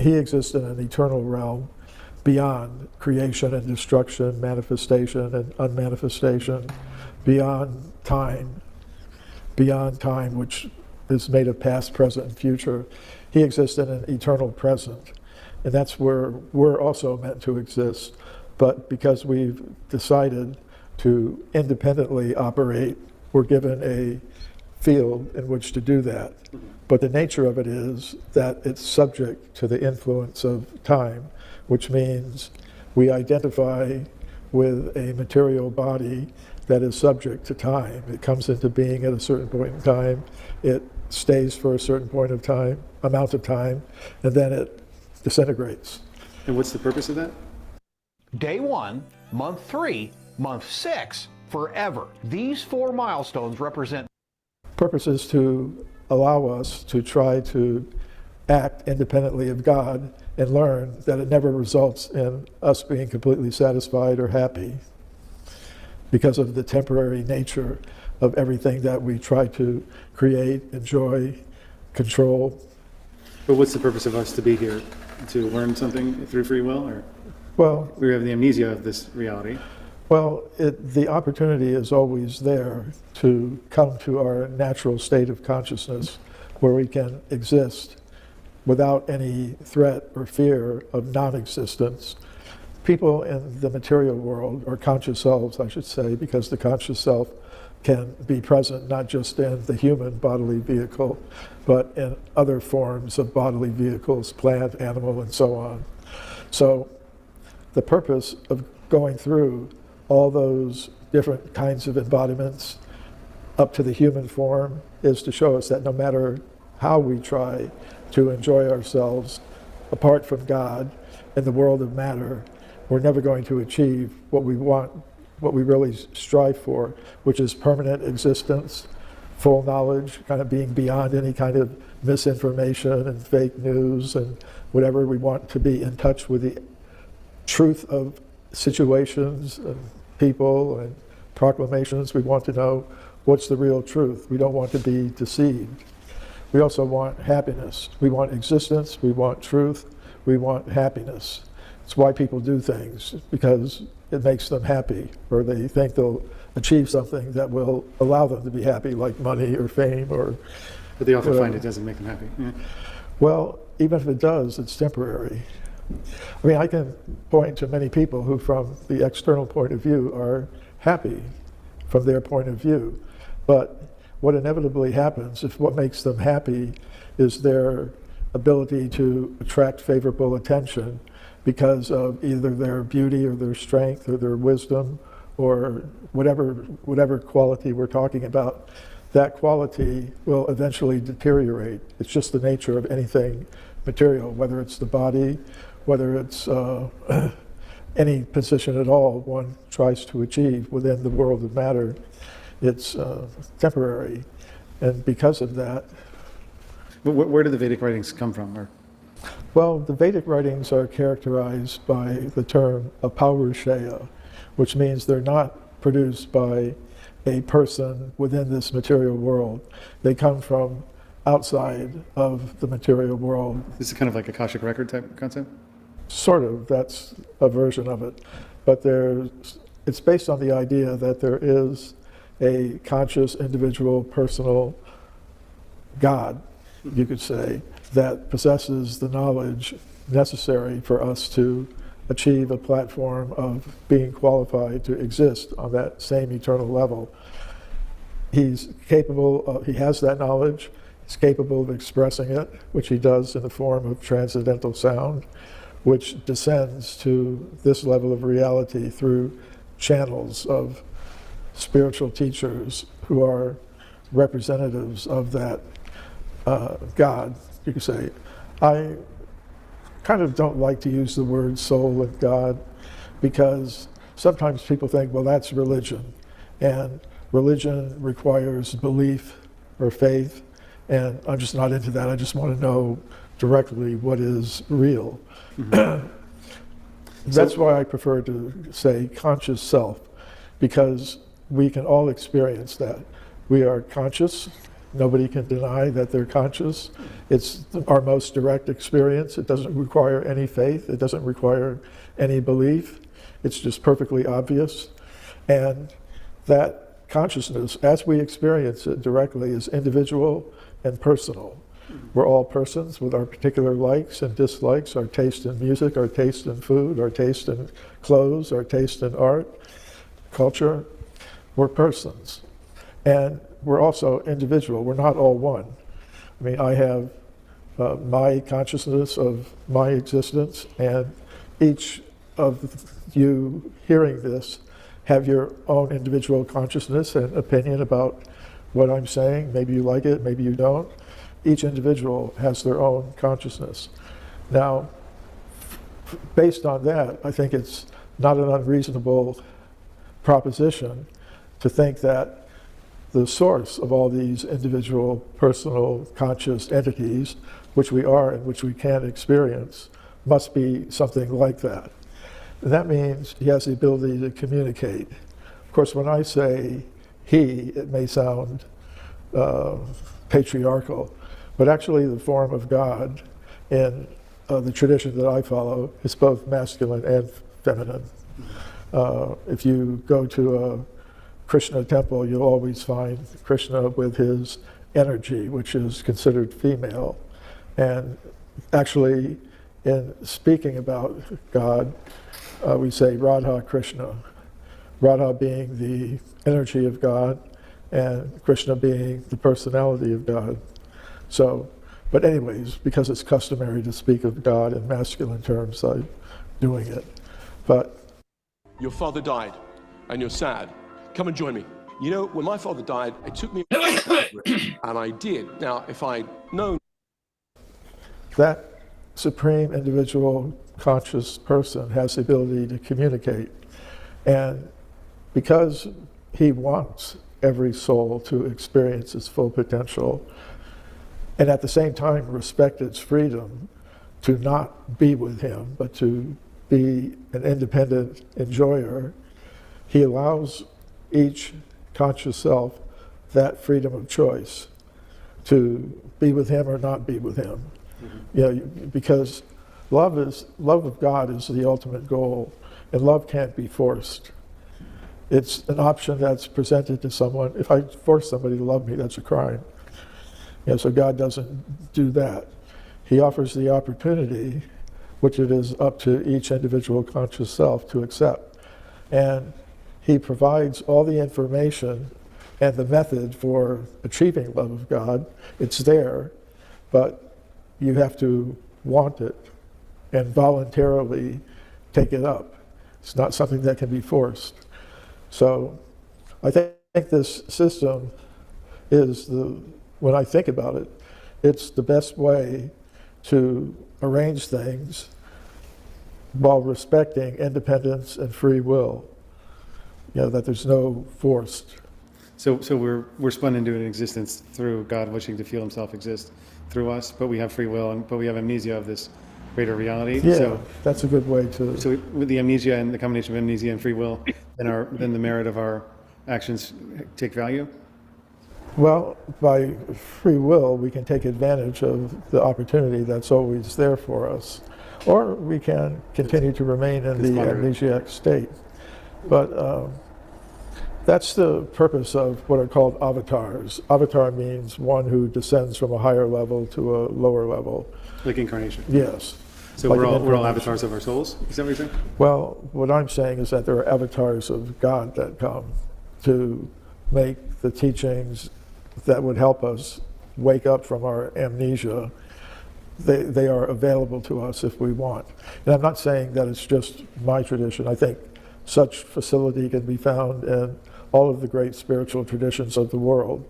Speaker 5: He exists in an eternal realm beyond creation and destruction, manifestation and unmanifestation, beyond time, which is made of past, present, and future. He exists in an eternal present, and that's where we're also meant to exist. But because we've decided to independently operate, we're given a field in which to do that. But the nature of it is that it's subject to the influence of time, which means we identify with a material body that is subject to time. It comes into being at a certain point in time, it stays for a certain amount of time, and then it disintegrates.
Speaker 4: And what's the purpose of that?
Speaker 2: Day 1, month 3, month 6, forever. These 4 milestones represent
Speaker 5: Purpose is to allow us to try to act independently of God and learn that it never results in us being completely satisfied or happy because of the temporary nature of everything that we try to create, enjoy, control.
Speaker 4: But what's the purpose of us to be here? To learn something through free will? Or
Speaker 5: Well,
Speaker 4: we have the amnesia of this reality?
Speaker 5: the opportunity is always there to come to our natural state of consciousness where we can exist without any threat or fear of non-existence. People in the material world, or conscious selves, I should say, because the conscious self can be present not just in the human bodily vehicle, but in other forms of bodily vehicles, plant, animal, and so on. So the purpose of going through all those different kinds of embodiments up to the human form is to show us that no matter how we try to enjoy ourselves apart from God in the world of matter, we're never going to achieve what we want, what we really strive for, which is permanent existence, full knowledge, kind of being beyond any kind of misinformation and fake news and whatever. We want to be in touch with the truth of situations and people and proclamations. We want to know what's the real truth. We don't want to be deceived. We also want happiness. We want existence. We want truth. We want happiness. It's why people do things, because it makes them happy, or they think they'll achieve something that will allow them to be happy, like money or fame or
Speaker 4: But they often
Speaker 5: whatever.
Speaker 4: find it doesn't make them happy. Yeah.
Speaker 5: Well, even if it does, it's temporary. I mean, I can point to many people who, from the external point of view, are happy from their point of view. But what inevitably happens, if what makes them happy is their ability to attract favorable attention because of either their beauty or their strength or their wisdom or whatever quality we're talking about, that quality will eventually deteriorate. It's just the nature of anything material, whether it's the body, whether it's any position at all one tries to achieve within the world of matter. It's temporary. And because of that,
Speaker 4: Where do the Vedic writings come from? Or
Speaker 5: well, the Vedic writings are characterized by the term apaurushaya. which means they're not produced by a person within this material world. They come from outside of the material world.
Speaker 4: This is kind of like Akashic record type concept?
Speaker 5: Sort of, that's a version of it. But it's based on the idea that there is a conscious, individual, personal God, you could say, that possesses the knowledge necessary for us to achieve a platform of being qualified to exist on that same eternal level. He's capable, he has that knowledge, he's capable of expressing it, which he does in the form of transcendental sound, which descends to this level of reality through channels of spiritual teachers who are representatives of that God, you could say. I kind of don't like to use the word soul and God because sometimes people think, well, that's religion. And religion requires belief or faith, and I'm just not into that. I just want to know directly what is real. Mm-hmm. That's why I prefer to say conscious self, because we can all experience that. We are conscious. Nobody can deny that they're conscious. It's our most direct experience. It doesn't require any faith. It doesn't require any belief. It's just perfectly obvious. And that consciousness, as we experience it directly, is individual and personal. We're all persons with our particular likes and dislikes, our taste in music, our taste in food, our taste in clothes, our taste in art, culture. We're persons. And we're also individual. We're not all one. I mean, I have my consciousness of my existence, and each of you hearing this have your own individual consciousness and opinion about what I'm saying. Maybe you like it, maybe you don't. Each individual has their own consciousness. Now, based on that, I think it's not an unreasonable proposition to think that the source of all these individual, personal, conscious entities, which we are and which we can experience, must be something like that. And that means he has the ability to communicate. Of course, when I say he, it may sound patriarchal, but actually the form of God in the tradition that I follow is both masculine and feminine. If you go to a Krishna temple, you'll always find Krishna with his energy, which is considered female. And actually, in speaking about God, we say Radha Krishna. Radha being the energy of God, and Krishna being the personality of God. So, but anyways, because it's customary to speak of God in masculine terms, I'm doing it. But
Speaker 7: your father died, and you're sad. Come and join me. You know, when my father died, it took me and I did. Now, if I'd known
Speaker 5: that supreme individual conscious person has the ability to communicate. And because he wants every soul to experience its full potential, and at the same time respect its freedom to not be with him, but to be an independent enjoyer, he allows each conscious self that freedom of choice to be with him or not be with him. Mm-hmm. You know, because love of God is the ultimate goal, and love can't be forced. It's an option that's presented to someone. If I force somebody to love me, that's a crime. You know, so God doesn't do that. He offers the opportunity, which it is up to each individual conscious self to accept. And he provides all the information and the method for achieving love of God. It's there, but you have to want it and voluntarily take it up. It's not something that can be forced. So I think this system is when I think about it, it's the best way to arrange things while respecting independence and free will. You know, that there's no forced.
Speaker 4: So we're spun into an existence through God wishing to feel himself exist through us, but we have free will, but we have amnesia of this greater reality.
Speaker 5: Yeah,
Speaker 4: So,
Speaker 5: that's a good way to.
Speaker 4: so with the amnesia and the combination of amnesia and free will, then the merit of our actions take value.
Speaker 5: Well, by free will, we can take advantage of the opportunity that's always there for us, or we can continue to remain in the amnesiac state. But that's the purpose of what are called avatars. Avatar means one who descends from a higher level to a lower level.
Speaker 4: Like incarnation.
Speaker 5: Yes.
Speaker 4: So
Speaker 5: Like
Speaker 4: we're all
Speaker 5: incarnation.
Speaker 4: avatars of our souls. Is that what you're saying?
Speaker 5: Well, what I'm saying is that there are avatars of God that come to make the teachings that would help us wake up from our amnesia. They are available to us if we want. And I'm not saying that it's just my tradition. I think such facility can be found in all of the great spiritual traditions of the world,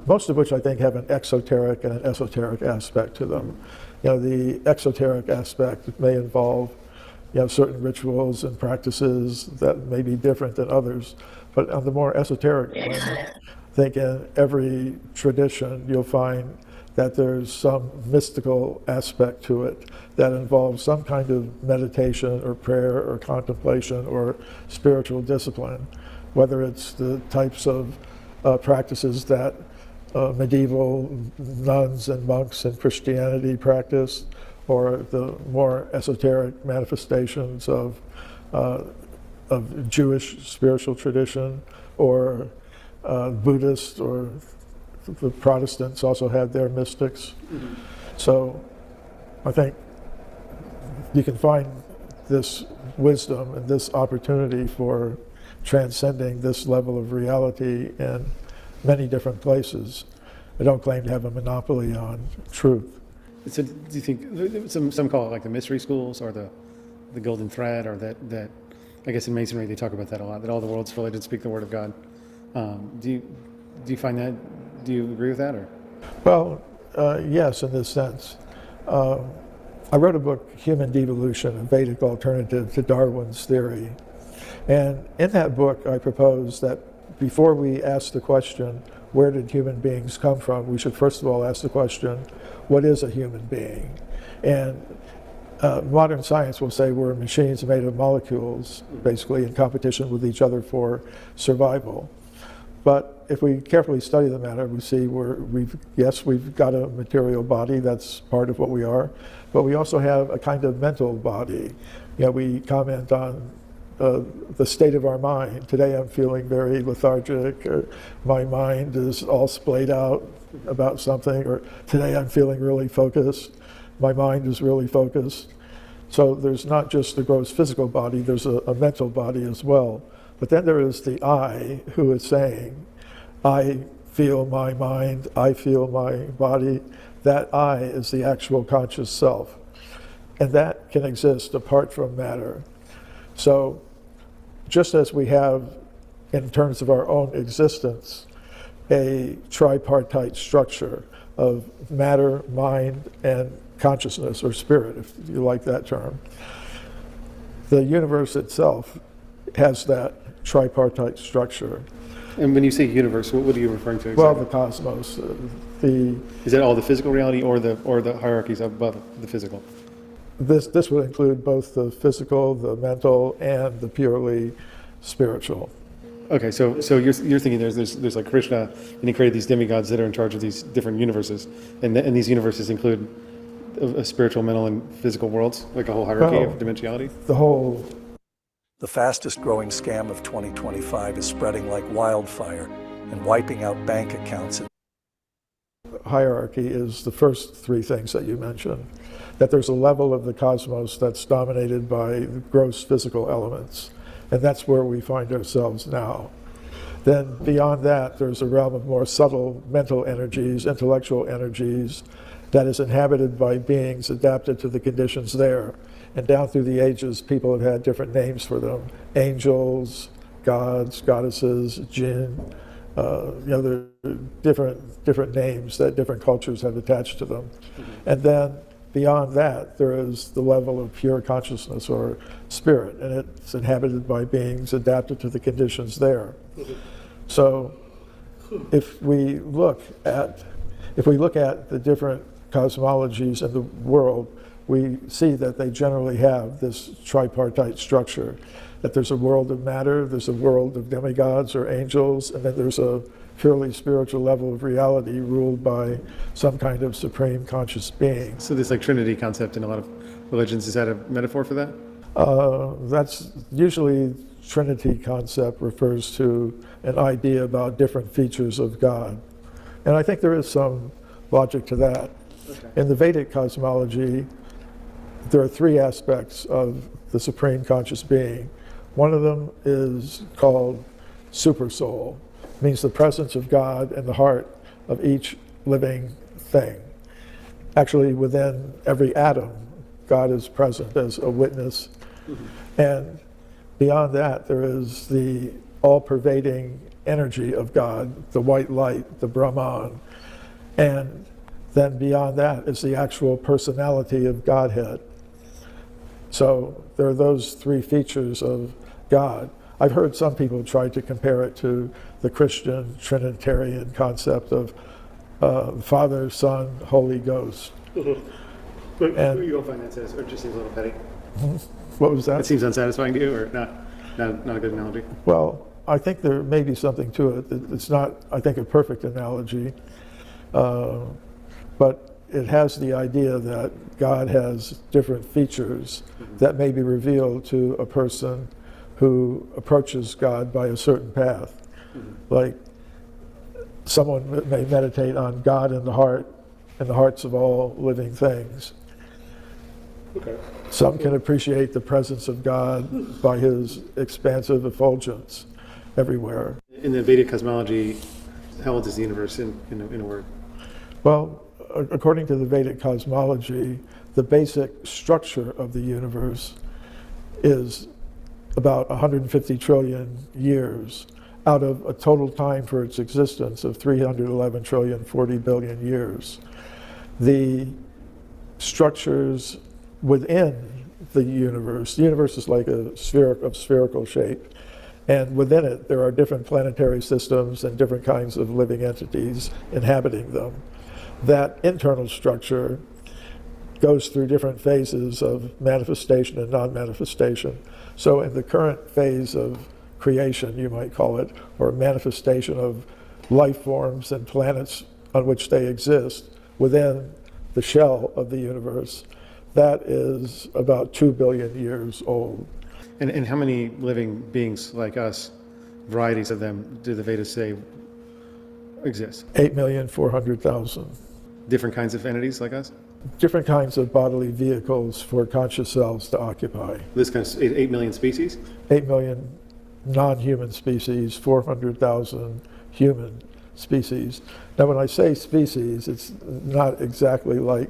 Speaker 5: most of which I think have an exoteric and an esoteric aspect to them. You know, the exoteric aspect may involve, you know, certain rituals and practices that may be different than others, but on the more esoteric level, I think in every tradition you'll find that there's some mystical aspect to it that involves some kind of meditation or prayer or contemplation or spiritual discipline, whether it's the types of practices that medieval nuns and monks in Christianity practiced, or the more esoteric manifestations of Jewish spiritual tradition, or Buddhist, or the Protestants also had their mystics. Mm-hmm. So I think you can find this wisdom and this opportunity for transcending this level of reality in many different places. I don't claim to have a monopoly on truth.
Speaker 4: So do you think, some call it like the mystery schools or the golden thread, or that I guess in Masonry they talk about that a lot, that all the worlds fully did speak the word of God. Do you find that, do you agree with that? Or?
Speaker 5: Well, yes, in this sense. I wrote a book, Human Devolution, a Vedic alternative to Darwin's theory. And in that book, I propose that before we ask the question, where did human beings come from, we should first of all ask the question, what is a human being? And modern science will say we're machines made of molecules, basically in competition with each other for survival. But if we carefully study the matter, we see we've got a material body, that's part of what we are, but we also have a kind of mental body. You know, we comment on the state of our mind. Today I'm feeling very lethargic, or my mind is all splayed out about something, or today I'm feeling really focused, my mind is really focused. So there's not just the gross physical body, there's a mental body as well. But then there is the I, who is saying, I feel my mind, I feel my body. That I is the actual conscious self. And that can exist apart from matter. So just as we have, in terms of our own existence, a tripartite structure of matter, mind, and consciousness, or spirit, if you like that term, the universe itself has that tripartite structure.
Speaker 4: And when you say universe, what are you referring to exactly?
Speaker 5: Well, the cosmos.
Speaker 4: Is that all the physical reality, or the hierarchies above the physical?
Speaker 5: This would include both the physical, the mental, and the purely spiritual.
Speaker 4: Okay, so you're thinking there's like Krishna, and he created these demigods that are in charge of these different universes, and these universes include a spiritual, mental, and physical worlds, like a whole hierarchy of dimensionality?
Speaker 8: The fastest growing scam of 2025 is spreading like wildfire and wiping out bank accounts.
Speaker 5: Hierarchy is the first three things that you mentioned, that there's a level of the cosmos that's dominated by gross physical elements, and that's where we find ourselves now. Then beyond that, there's a realm of more subtle mental energies, intellectual energies, that is inhabited by beings adapted to the conditions there. And down through the ages, people have had different names for them: angels, gods, goddesses, jinn. There are different names that different cultures have attached to them. Mm-hmm. And then beyond that, there is the level of pure consciousness, or spirit, and it's inhabited by beings adapted to the conditions there. Mm-hmm. So if we look at the different cosmologies in the world, we see that they generally have this tripartite structure, that there's a world of matter, there's a world of demigods or angels, and then there's a purely spiritual level of reality ruled by some kind of supreme conscious being.
Speaker 4: So this like Trinity concept in a lot of religions, is that a metaphor for that?
Speaker 5: That's usually Trinity concept refers to an idea about different features of God. And I think there is some logic to that. Okay. In the Vedic cosmology, there are three aspects of the supreme conscious being. One of them is called supersoul. It means the presence of God in the heart of each living thing. Actually, within every atom, God is present as a witness. Mm-hmm. And beyond that, there is the all-pervading energy of God, the white light, the Brahman. And then beyond that is the actual personality of Godhead. So there are those three features of God. I've heard some people try to compare it to the Christian Trinitarian concept of Father, Son, Holy Ghost.
Speaker 4: But you don't find that satisfying, or just seems a little petty?
Speaker 5: What was that?
Speaker 4: It seems unsatisfying to you, or not a good analogy?
Speaker 5: Well, I think there may be something to it. It's not, I think, a perfect analogy, but it has the idea that God has different features that may be revealed to a person who approaches God by a certain path. Like someone may meditate on God in the heart, in the hearts of all living things.
Speaker 4: Okay.
Speaker 5: Some can appreciate the presence of God by his expansive effulgence everywhere.
Speaker 4: In the Vedic cosmology, how old is the universe in a word?
Speaker 5: Well, according to the Vedic cosmology, the basic structure of the universe is about 150 trillion years out of a total time for its existence of 311 trillion, 40 billion years. The structures within the universe is like a sphere of spherical shape, and within it there are different planetary systems and different kinds of living entities inhabiting them. That internal structure goes through different phases of manifestation and non-manifestation. So in the current phase of creation, you might call it, or manifestation of life forms and planets on which they exist within the shell of the universe, that is about 2 billion years old.
Speaker 4: And how many living beings like us, varieties of them, do the Vedas say exist?
Speaker 5: 8,400,000.
Speaker 4: Different kinds of entities like us?
Speaker 5: Different kinds of bodily vehicles for conscious selves to occupy.
Speaker 4: This kind of 8 million species?
Speaker 5: 8 million non-human species, 400,000 human species. Now, when I say species, it's not exactly like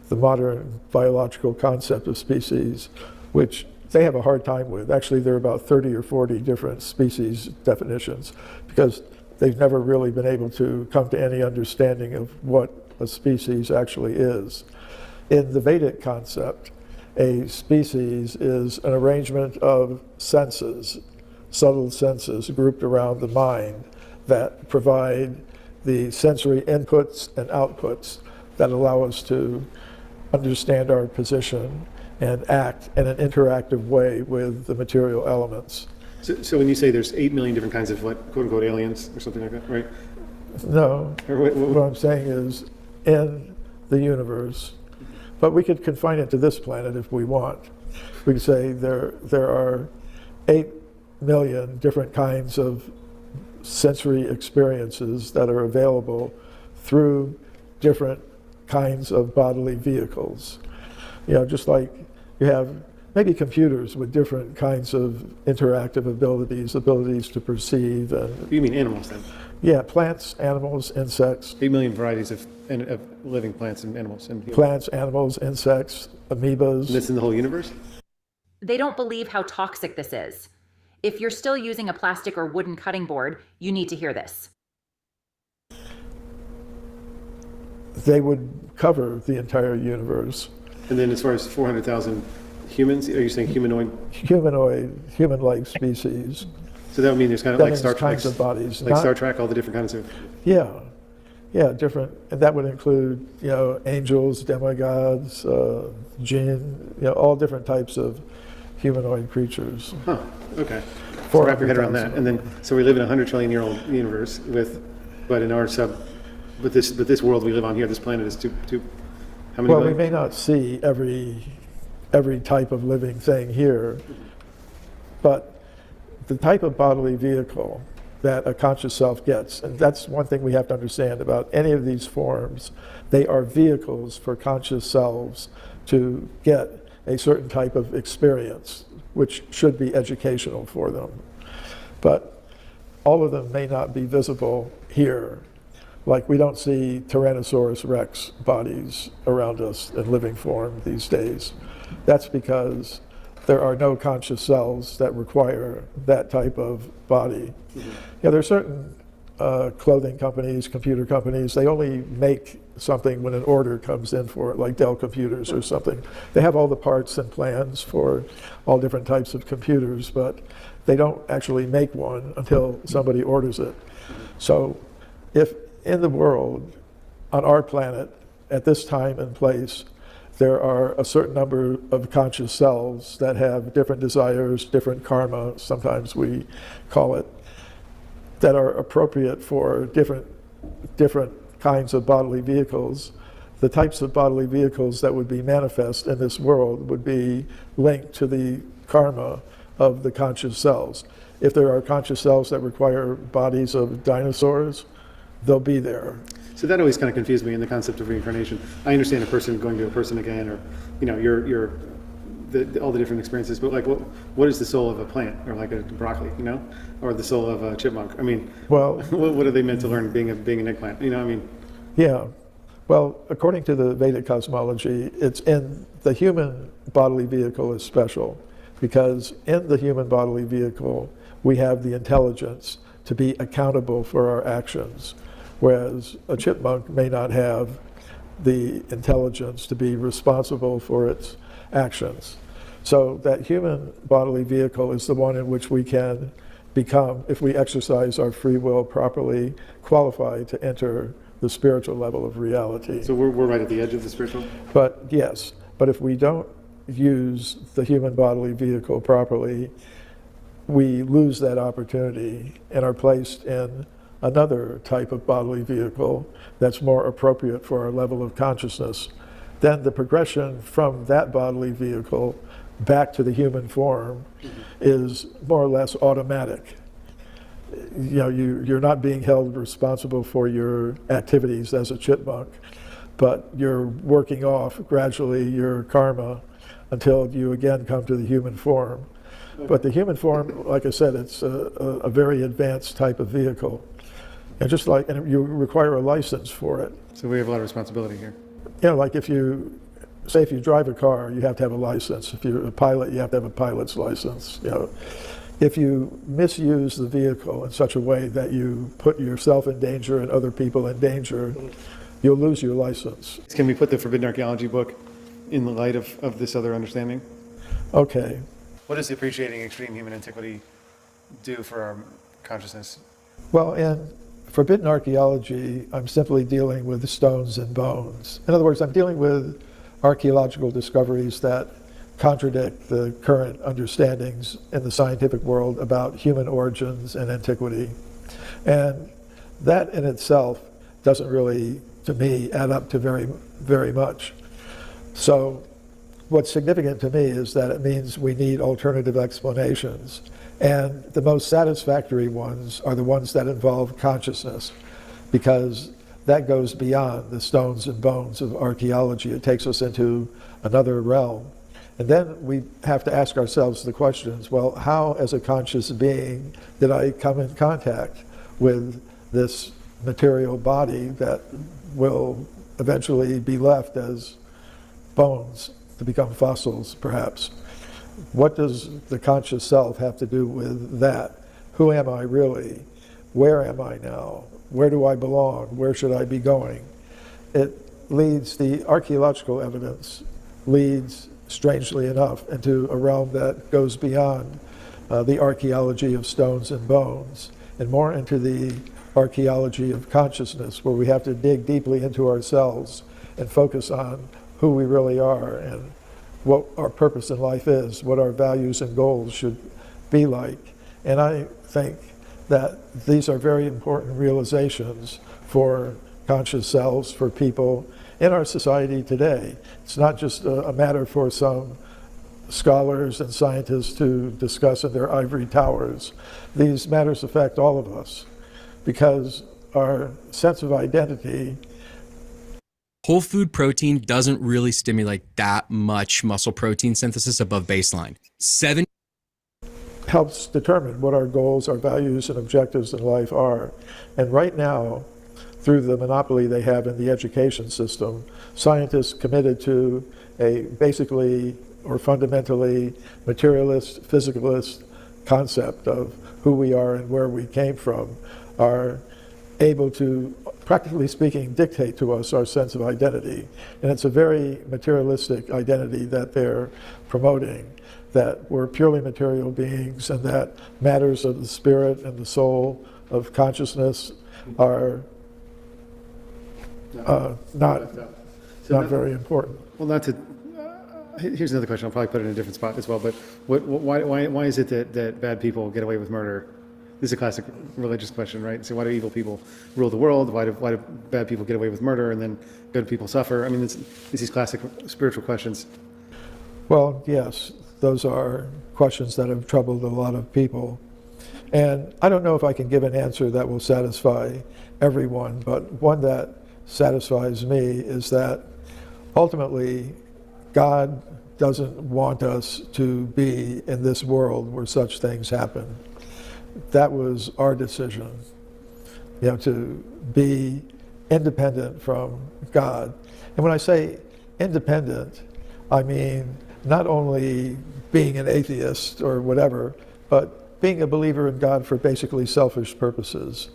Speaker 5: the modern biological concept of species, which they have a hard time with. Actually, there are about 30 or 40 different species definitions because they've never really been able to come to any understanding of what a species actually is. In the Vedic concept, a species is an arrangement of senses, subtle senses grouped around the mind that provide the sensory inputs and outputs that allow us to understand our position and act in an interactive way with the material elements.
Speaker 4: So when you say there's 8 million different kinds of what, quote unquote aliens or something like that, right?
Speaker 5: No,
Speaker 4: Or
Speaker 5: what I'm saying is in the universe, but we could confine it to this planet if we want. We could say there are 8 million different kinds of sensory experiences that are available through different kinds of bodily vehicles. You know, just like you have maybe computers with different kinds of interactive abilities to perceive. And
Speaker 4: you mean animals then?
Speaker 5: Yeah, plants, animals, insects.
Speaker 4: 8 million varieties of living plants and animals. And
Speaker 5: plants, animals, insects, amoebas.
Speaker 4: And that's in the whole universe?
Speaker 9: They don't believe how toxic this is. If you're still using a plastic or wooden cutting board, you need to hear this.
Speaker 5: They would cover the entire universe.
Speaker 4: And then as far as 400,000 humans, are you saying humanoid?
Speaker 5: Human-like species.
Speaker 4: So that would mean there's kind of like Star Trek,
Speaker 5: kinds of bodies.
Speaker 4: like Star Trek, all the different kinds of.
Speaker 5: Yeah, Yeah, different, and that would include, angels, demigods, jinn, all different types of humanoid creatures.
Speaker 4: Huh, okay. So wrap your head around that. And then, so we live in a 100 trillion year old universe but in our but this world we live on here, this planet is how many
Speaker 5: Well, we
Speaker 4: billion?
Speaker 5: may not see every type of living thing here, but the type of bodily vehicle that a conscious self gets, and that's one thing we have to understand about any of these forms, they are vehicles for conscious selves to get a certain type of experience, which should be educational for them. But all of them may not be visible here. Like, we don't see Tyrannosaurus Rex bodies around us in living form these days. That's because there are no conscious cells that require that type of body. Mm-hmm. There are certain clothing companies, computer companies, they only make something when an order comes in for it, like Dell Computers or something. They have all the parts and plans for all different types of computers, but they don't actually make one until somebody orders it. So if in the world, on our planet, at this time and place, there are a certain number of conscious selves that have different desires, different karma, sometimes we call it, that are appropriate for different kinds of bodily vehicles. The types of bodily vehicles that would be manifest in this world would be linked to the karma of the conscious selves. If there are conscious selves that require bodies of dinosaurs, they'll be there.
Speaker 4: So that always kind of confused me in the concept of reincarnation. I understand a person going to a person again, or all the different experiences. But like, what is the soul of a plant, or like a broccoli, or the soul of a chipmunk? I mean,
Speaker 5: well,
Speaker 4: what are they meant to learn being an eggplant?
Speaker 5: Yeah. Well, according to the Vedic cosmology, it's in the human bodily vehicle is special, because in the human bodily vehicle we have the intelligence to be accountable for our actions. Whereas a chipmunk may not have the intelligence to be responsible for its actions. So that human bodily vehicle is the one in which we can become, if we exercise our free will properly, qualified to enter the spiritual level of reality.
Speaker 4: So we're right at the edge of the spiritual?
Speaker 5: But yes, but if we don't use the human bodily vehicle properly, we lose that opportunity and are placed in another type of bodily vehicle that's more appropriate for our level of consciousness. Then the progression from that bodily vehicle back to the human form is more or less automatic. You're not being held responsible for your activities as a chipmunk, but you're working off gradually your karma until you again come to the human form. But the human form, like I said, it's a very advanced type of vehicle. And you require a license for it.
Speaker 4: So we have a lot of responsibility here.
Speaker 5: Like if you drive a car, you have to have a license. If you're a pilot, you have to have a pilot's license. If you misuse the vehicle in such a way that you put yourself in danger and other people in danger, you'll lose your license.
Speaker 4: Can we put the Forbidden Archaeology book in the light of this other understanding?
Speaker 5: Okay.
Speaker 4: What does appreciating extreme human antiquity do for our consciousness?
Speaker 5: Well, in Forbidden Archaeology, I'm simply dealing with stones and bones. In other words, I'm dealing with archaeological discoveries that contradict the current understandings in the scientific world about human origins and antiquity. And that in itself doesn't really, to me, add up to very, very much. So what's significant to me is that it means we need alternative explanations. And the most satisfactory ones are the ones that involve consciousness, because that goes beyond the stones and bones of archaeology. It takes us into another realm. And then we have to ask ourselves the questions, well, how as a conscious being did I come in contact with this material body that will eventually be left as bones to become fossils, perhaps? What does the conscious self have to do with that? Who am I really? Where am I now? Where do I belong? Where should I be going? The archaeological evidence leads, strangely enough, into a realm that goes beyond the archaeology of stones and bones, and more into the archaeology of consciousness, where we have to dig deeply into ourselves and focus on who we really are and what our purpose in life is, what our values and goals should be like. And I think that these are very important realizations for conscious selves, for people in our society today. It's not just a matter for some scholars and scientists to discuss in their ivory towers. These matters affect all of us because our sense of identity.
Speaker 10: Whole food protein doesn't really stimulate that much muscle protein synthesis above baseline.
Speaker 5: Helps determine what our goals, our values, and objectives in life are. And right now, through the monopoly they have in the education system, scientists committed to a basically or fundamentally materialist, physicalist concept of who we are and where we came from are able to, practically speaking, dictate to us our sense of identity. And it's a very materialistic identity that they're promoting, that we're purely material beings and that matters of the spirit and the soul of consciousness are not very important.
Speaker 4: Well, not to. Here's another question. I'll probably put it in a different spot as well. But why is it that bad people get away with murder? This is a classic religious question, right? So why do evil people rule the world? Why do bad people get away with murder and then good people suffer? I mean, it's these classic spiritual questions.
Speaker 5: Well, yes, those are questions that have troubled a lot of people. And I don't know if I can give an answer that will satisfy everyone, but one that satisfies me is that ultimately God doesn't want us to be in this world where such things happen. That was our decision, to be independent from God. And when I say independent, I mean not only being an atheist or whatever, but being a believer in God for basically selfish purposes.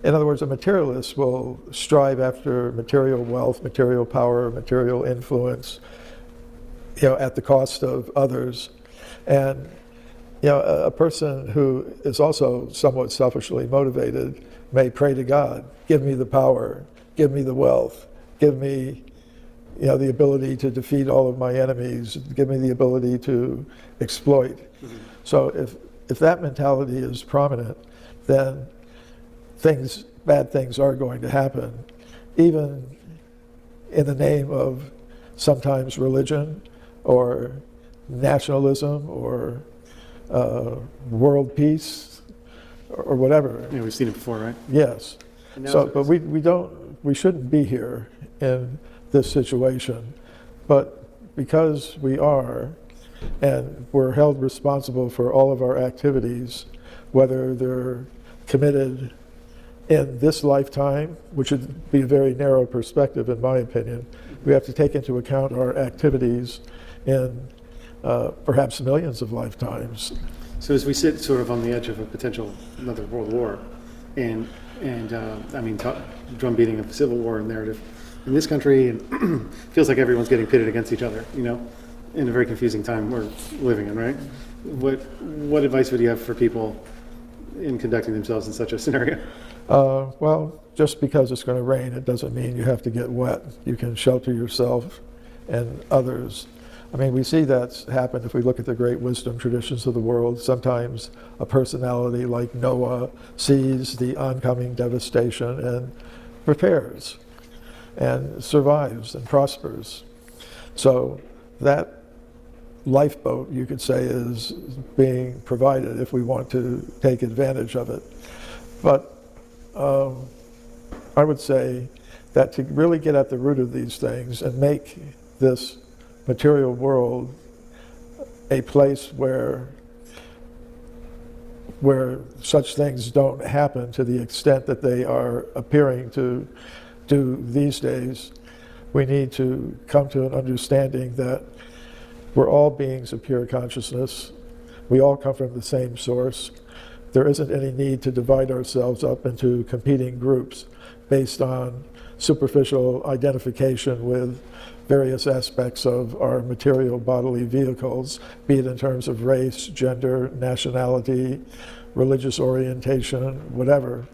Speaker 5: In other words, a materialist will strive after material wealth, material power, material influence, at the cost of others. And a person who is also somewhat selfishly motivated may pray to God, give me the power, give me the wealth, give me the ability to defeat all of my enemies, give me the ability to exploit. Mm-hmm. So if that mentality is prominent, then bad things are going to happen, even in the name of sometimes religion or nationalism or world peace or whatever.
Speaker 4: Yeah, we've seen it before, right?
Speaker 5: Yes. So, but we shouldn't be here in this situation. But because we are, and we're held responsible for all of our activities, whether they're committed in this lifetime, which would be a very narrow perspective in my opinion, we have to take into account our activities in perhaps millions of lifetimes.
Speaker 4: So as we sit sort of on the edge of a potential another world war, and drum beating of the Civil War narrative in this country, and feels like everyone's getting pitted against each other, in a very confusing time we're living in, right? What advice would you have for people in conducting themselves in such a scenario?
Speaker 5: Well, just because it's going to rain, it doesn't mean you have to get wet. You can shelter yourself and others. I mean, we see that's happened if we look at the great wisdom traditions of the world. Sometimes a personality like Noah sees the oncoming devastation and prepares and survives and prospers. So that lifeboat, you could say, is being provided if we want to take advantage of it. But I would say that to really get at the root of these things and make this material world a place where such things don't happen to the extent that they are appearing to do these days, we need to come to an understanding that we're all beings of pure consciousness. We all come from the same source. There isn't any need to divide ourselves up into competing groups based on superficial identification with various aspects of our material bodily vehicles, be it in terms of race, gender, nationality, religious orientation, whatever.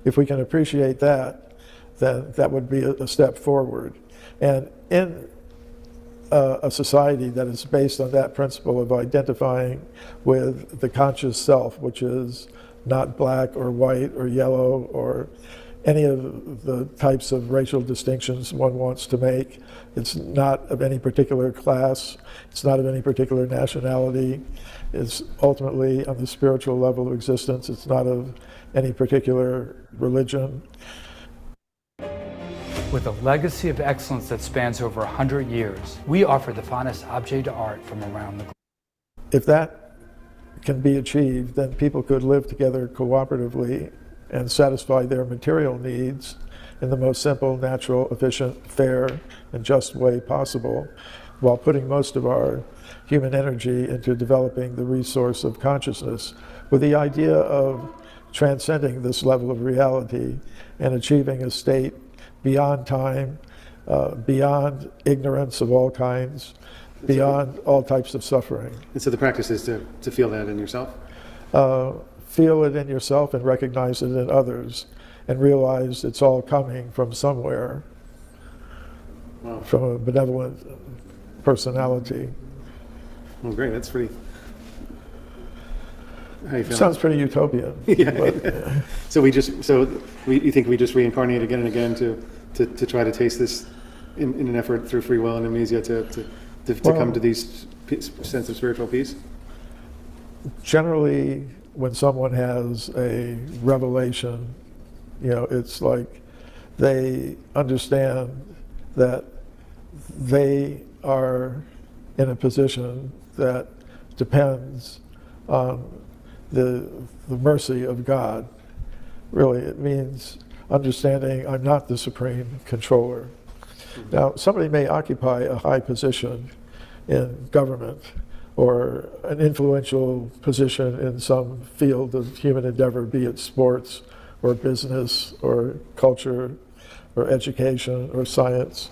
Speaker 5: If we can appreciate that, then that would be a step forward. And in a society that is based on that principle of identifying with the conscious self, which is not black or white or yellow or any of the types of racial distinctions one wants to make. It's not of any particular class. It's not of any particular nationality. It's ultimately on the spiritual level of existence. It's not of any particular religion.
Speaker 11: With a legacy of excellence that spans over 100 years, we offer the finest object art from around the globe.
Speaker 5: If that can be achieved, then people could live together cooperatively and satisfy their material needs in the most simple, natural, efficient, fair, and just way possible, while putting most of our human energy into developing the resource of consciousness, with the idea of transcending this level of reality and achieving a state beyond time, beyond ignorance of all kinds, beyond all types of suffering.
Speaker 4: And so the practice is to feel that in yourself?
Speaker 5: Feel it in yourself and recognize it in others, and realize it's all coming from somewhere,
Speaker 4: Wow.
Speaker 5: from a benevolent personality.
Speaker 4: Well, great. That's pretty. How you feel?
Speaker 5: Sounds pretty utopian.
Speaker 4: Yeah.
Speaker 5: But,
Speaker 4: So you think we just reincarnate again and again to try to taste this in an effort through free will and amnesia to come to these sense of spiritual peace?
Speaker 5: Generally, when someone has a revelation, it's like they understand that they are in a position that depends on the mercy of God. Really, it means understanding I'm not the supreme controller. Now, somebody may occupy a high position in government or an influential position in some field of human endeavor, be it sports or business or culture or education or science.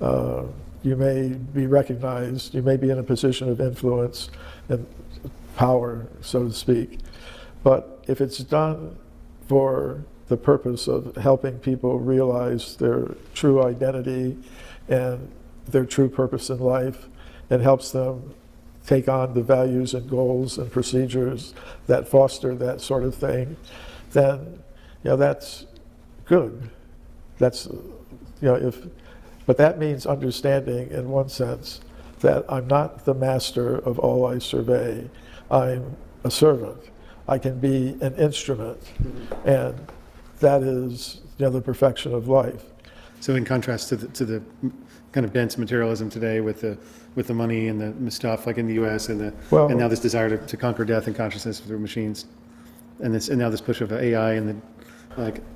Speaker 5: You may be recognized, you may be in a position of influence and power, so to speak. But if it's done for the purpose of helping people realize their true identity and their true purpose in life, and helps them take on the values and goals and procedures that foster that sort of thing, then that's good. That's but that means understanding in one sense that I'm not the master of all I survey. I'm a servant. I can be an instrument, and that is the perfection of life.
Speaker 4: So in contrast to the kind of dense materialism today with the money and the stuff like in the U.S. and now this desire to conquer death and consciousness through machines, and now this push of AI and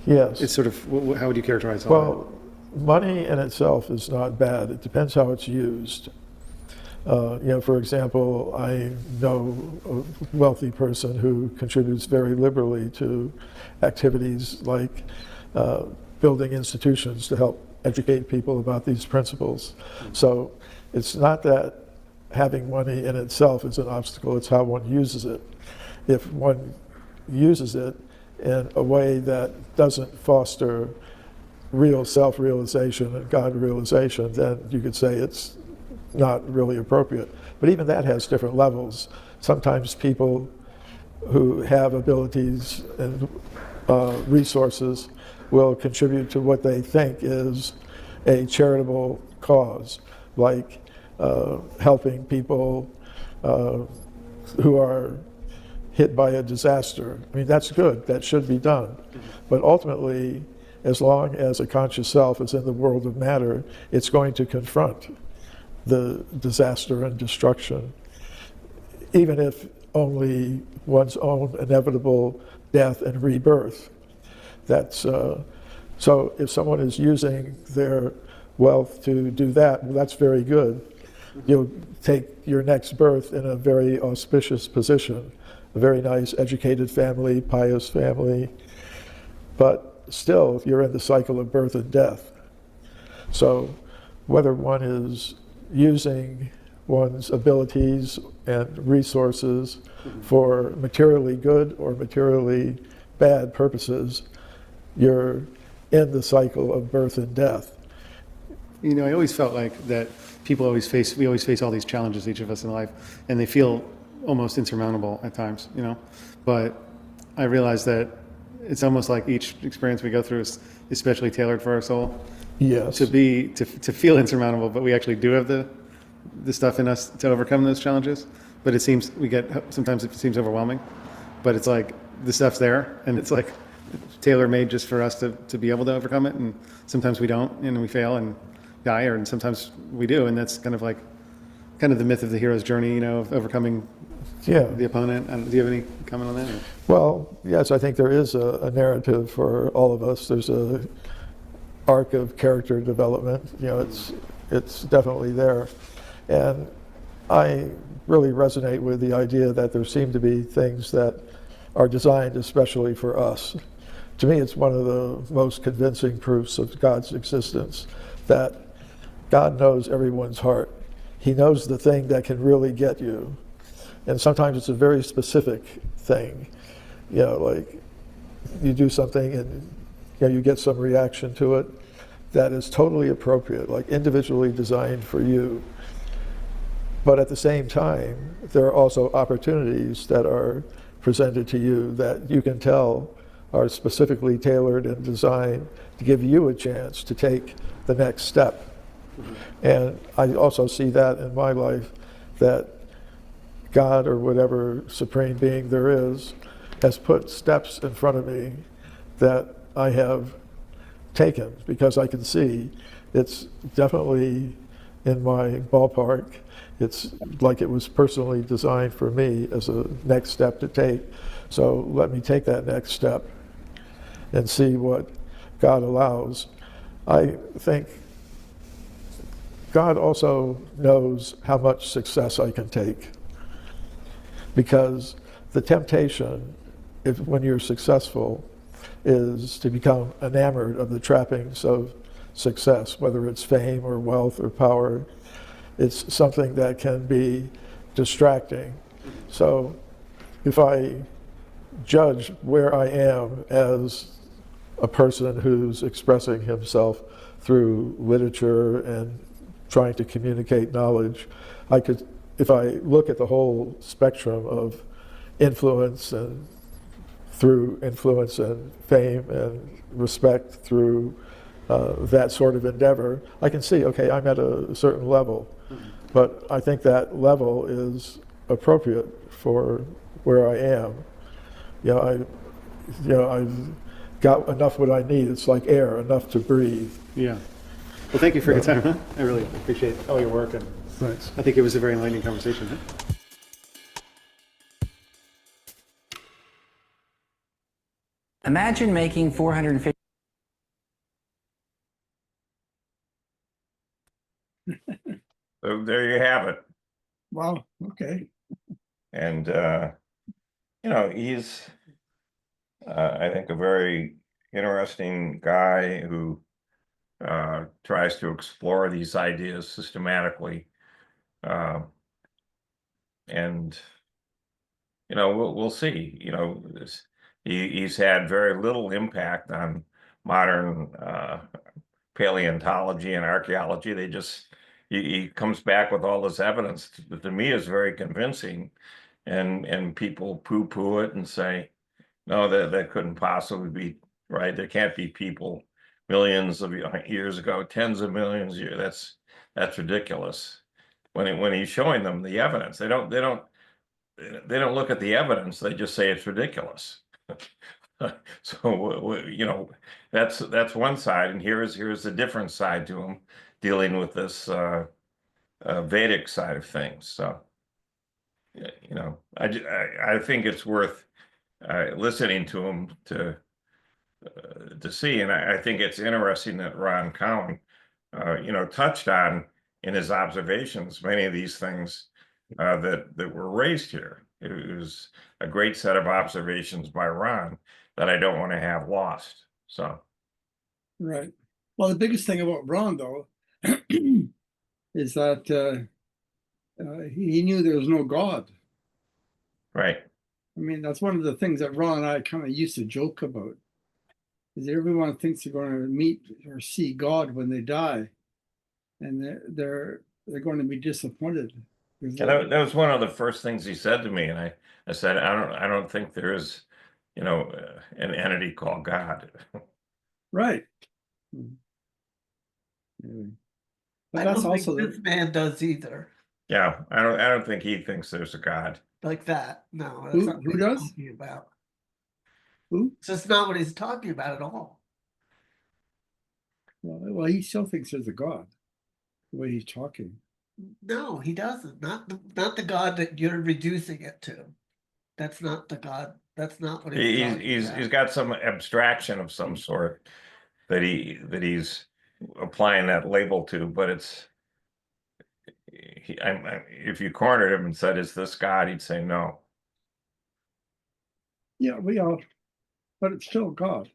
Speaker 5: yes,
Speaker 4: it's sort of, how would you characterize all
Speaker 5: Well, money in itself is not bad. It depends how it's used. For example, I know a wealthy person who contributes very liberally to activities like building institutions to help educate people about these principles. So it's not that having money in itself is an obstacle, it's how one uses it. If one uses it in a way that doesn't foster real self-realization and God realization, then you could say it's not really appropriate. But even that has different levels. Sometimes people who have abilities and resources will contribute to what they think is a charitable cause, like helping people who are hit by a disaster. I mean, that's good, that should be done. But ultimately, as long as a conscious self is in the world of matter, it's going to confront the disaster and destruction, even if only one's own inevitable death and rebirth. That's so if someone is using their wealth to do that, well, that's very good. You'll take your next birth in a very auspicious position, a very nice educated family, pious family. But still you're in the cycle of birth and death. So whether one is using one's abilities and resources for materially good or materially bad purposes, you're in the cycle of birth and death.
Speaker 4: You know, I always felt like that we always face all these challenges, each of us in life, and they feel almost insurmountable at times, you know. But I realized that it's almost like each experience we go through is especially tailored for our soul.
Speaker 5: Yes.
Speaker 4: To feel insurmountable, but we actually do have the stuff in us to overcome those challenges. But it seems sometimes it seems overwhelming, but it's like the stuff's there, and it's like tailor-made just for us to be able to overcome it. And sometimes we don't, and we fail and die, and sometimes we do, and that's kind of the myth of the hero's journey, you know, of overcoming the opponent. Do you have any comment on that? Or?
Speaker 5: Well, yes, I think there is a narrative for all of us. There's a arc of character development. You know, it's definitely there. And I really resonate with the idea that there seem to be things that are designed especially for us. To me, it's one of the most convincing proofs of God's existence, that God knows everyone's heart. He knows the thing that can really get you. And sometimes it's a very specific thing. You know, like you do something and you know, you get some reaction to it that is totally appropriate, like individually designed for you. But at the same time, there are also opportunities that are presented to you that you can tell are specifically tailored and designed to give you a chance to take the next step. And I also see that in my life, that God or whatever supreme being there is has put steps in front of me that I have taken, because I can see it's definitely in my ballpark. It's like it was personally designed for me as a next step to take. So let me take that next step and see what God allows. I think God also knows how much success I can take, because the temptation, when you're successful, is to become enamored of the trappings of success, whether it's fame or wealth or power. It's something that can be distracting. So if I judge where I am as a person who's expressing himself through literature and trying to communicate knowledge, I could, if I look at the whole spectrum of influence and through influence and fame and respect through that sort of endeavor, I can see, okay, I'm at a certain level. But I think that level is appropriate for where I am. I've got enough what I need. It's like air, enough to breathe.
Speaker 4: Yeah. Well, thank you for your time. Huh? I really appreciate all your work, and
Speaker 5: Thanks.
Speaker 4: I think it was a very enlightening conversation. Huh?
Speaker 12: Imagine making 450.
Speaker 1: So there you have it.
Speaker 3: Wow, okay.
Speaker 1: And, he's, I think, a very interesting guy who tries to explore these ideas systematically. And, we'll see. He's had very little impact on modern paleontology and archaeology. He comes back with all this evidence that to me is very convincing, and people poo-poo it and say, no, that couldn't possibly be right. There can't be people millions of years ago, tens of millions of years. That's ridiculous. When he's showing them the evidence, they don't look at the evidence. They just say it's ridiculous. So that's one side, and here's a different side to him, dealing with this Vedic side of things. So I think it's worth listening to him to see, and I think it's interesting that Ron Cowan touched on in his observations many of these things that were raised here. It was a great set of observations by Ron that I don't want to have lost. So,
Speaker 13: Right. Well, the biggest thing about Ron, though, is that he knew there was no God.
Speaker 1: right.
Speaker 13: I mean, that's one of the things that Ron and I kind of used to joke about. Is everyone thinks they're going to meet or see God when they die, and they're going to be disappointed.
Speaker 1: Yeah, that was one of the first things he said to me, and I said, I don't think there is, an entity called God.
Speaker 13: Right. But that's also
Speaker 3: this man does either.
Speaker 1: Yeah, I don't think he thinks there's a God.
Speaker 3: Like that. No, that's not what
Speaker 13: who
Speaker 3: he's
Speaker 13: does?
Speaker 3: talking about.
Speaker 13: Who?
Speaker 3: It's just not what he's talking about at all.
Speaker 13: Well, he still thinks there's a God, the way he's talking.
Speaker 3: No, he doesn't. Not the God that you're reducing it to. That's not the God. That's not what he's talking about.
Speaker 1: He's got some abstraction of some sort that he's applying that label to, but it's if you cornered him and said, "Is this God?" he'd say no.
Speaker 13: Yeah, we are, but it's still God.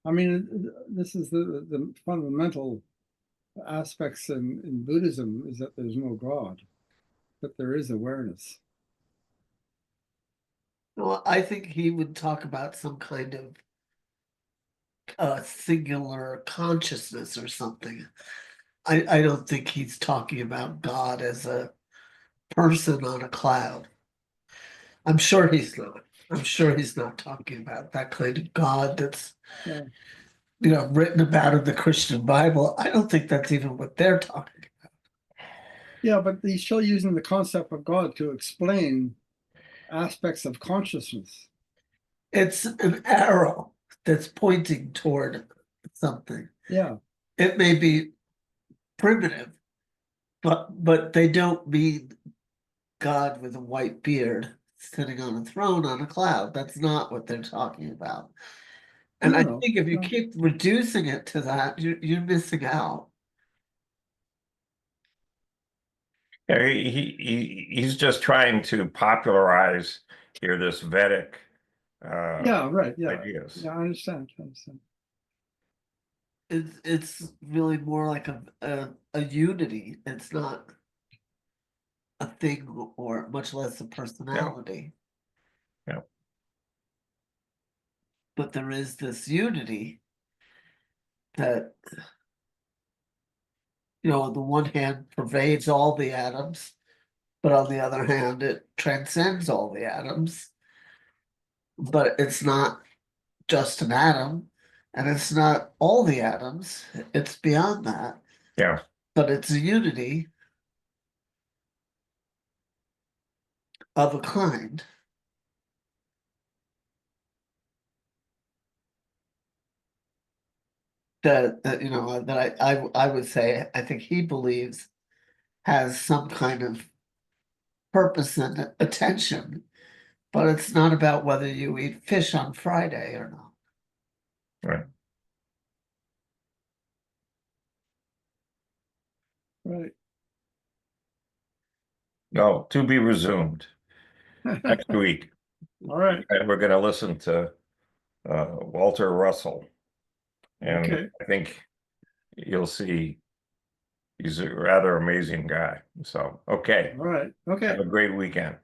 Speaker 13: I mean, this is the fundamental aspects in Buddhism, is that there's no God, but there is awareness.
Speaker 3: Well, I think he would talk about some kind of singular consciousness or something. I don't think he's talking about God as a person on a cloud. I'm sure he's not. I'm sure he's not talking about that kind of God that's written about in the Christian Bible. I don't think that's even what they're talking about.
Speaker 13: Yeah, but he's still using the concept of God to explain aspects of consciousness.
Speaker 3: It's an arrow that's pointing toward something.
Speaker 13: Yeah.
Speaker 3: It may be primitive, but they don't mean God with a white beard sitting on a throne on a cloud. That's not what they're talking about. And I think if you keep reducing it to that, you're missing out.
Speaker 1: Yeah, he's just trying to popularize here this Vedic ideas.
Speaker 13: Yeah, I understand.
Speaker 3: It's really more like a unity. It's not a thing, or much less a personality.
Speaker 1: Yeah.
Speaker 3: But there is this unity that, on the one hand pervades all the atoms, but on the other hand, it transcends all the atoms. But it's not just an atom, and it's not all the atoms. It's beyond that.
Speaker 1: Yeah.
Speaker 3: But it's a unity of a kind. That I would say I think he believes has some kind of purpose and attention, but it's not about whether you eat fish on Friday or not.
Speaker 1: Right.
Speaker 13: Right.
Speaker 1: No, to be resumed next week.
Speaker 13: All right.
Speaker 1: And we're going to listen to Walter Russell. And I think you'll see he's a rather amazing guy. So, okay.
Speaker 13: All right. Okay.
Speaker 1: Have a great weekend.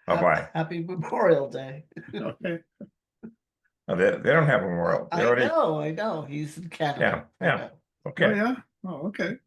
Speaker 1: Bye-bye.
Speaker 3: Happy Memorial Day.
Speaker 13: Okay.
Speaker 1: Oh, they don't have a Memorial.
Speaker 3: I know. He's in Canada.
Speaker 1: Yeah. Okay.
Speaker 13: Oh, yeah. Oh, okay.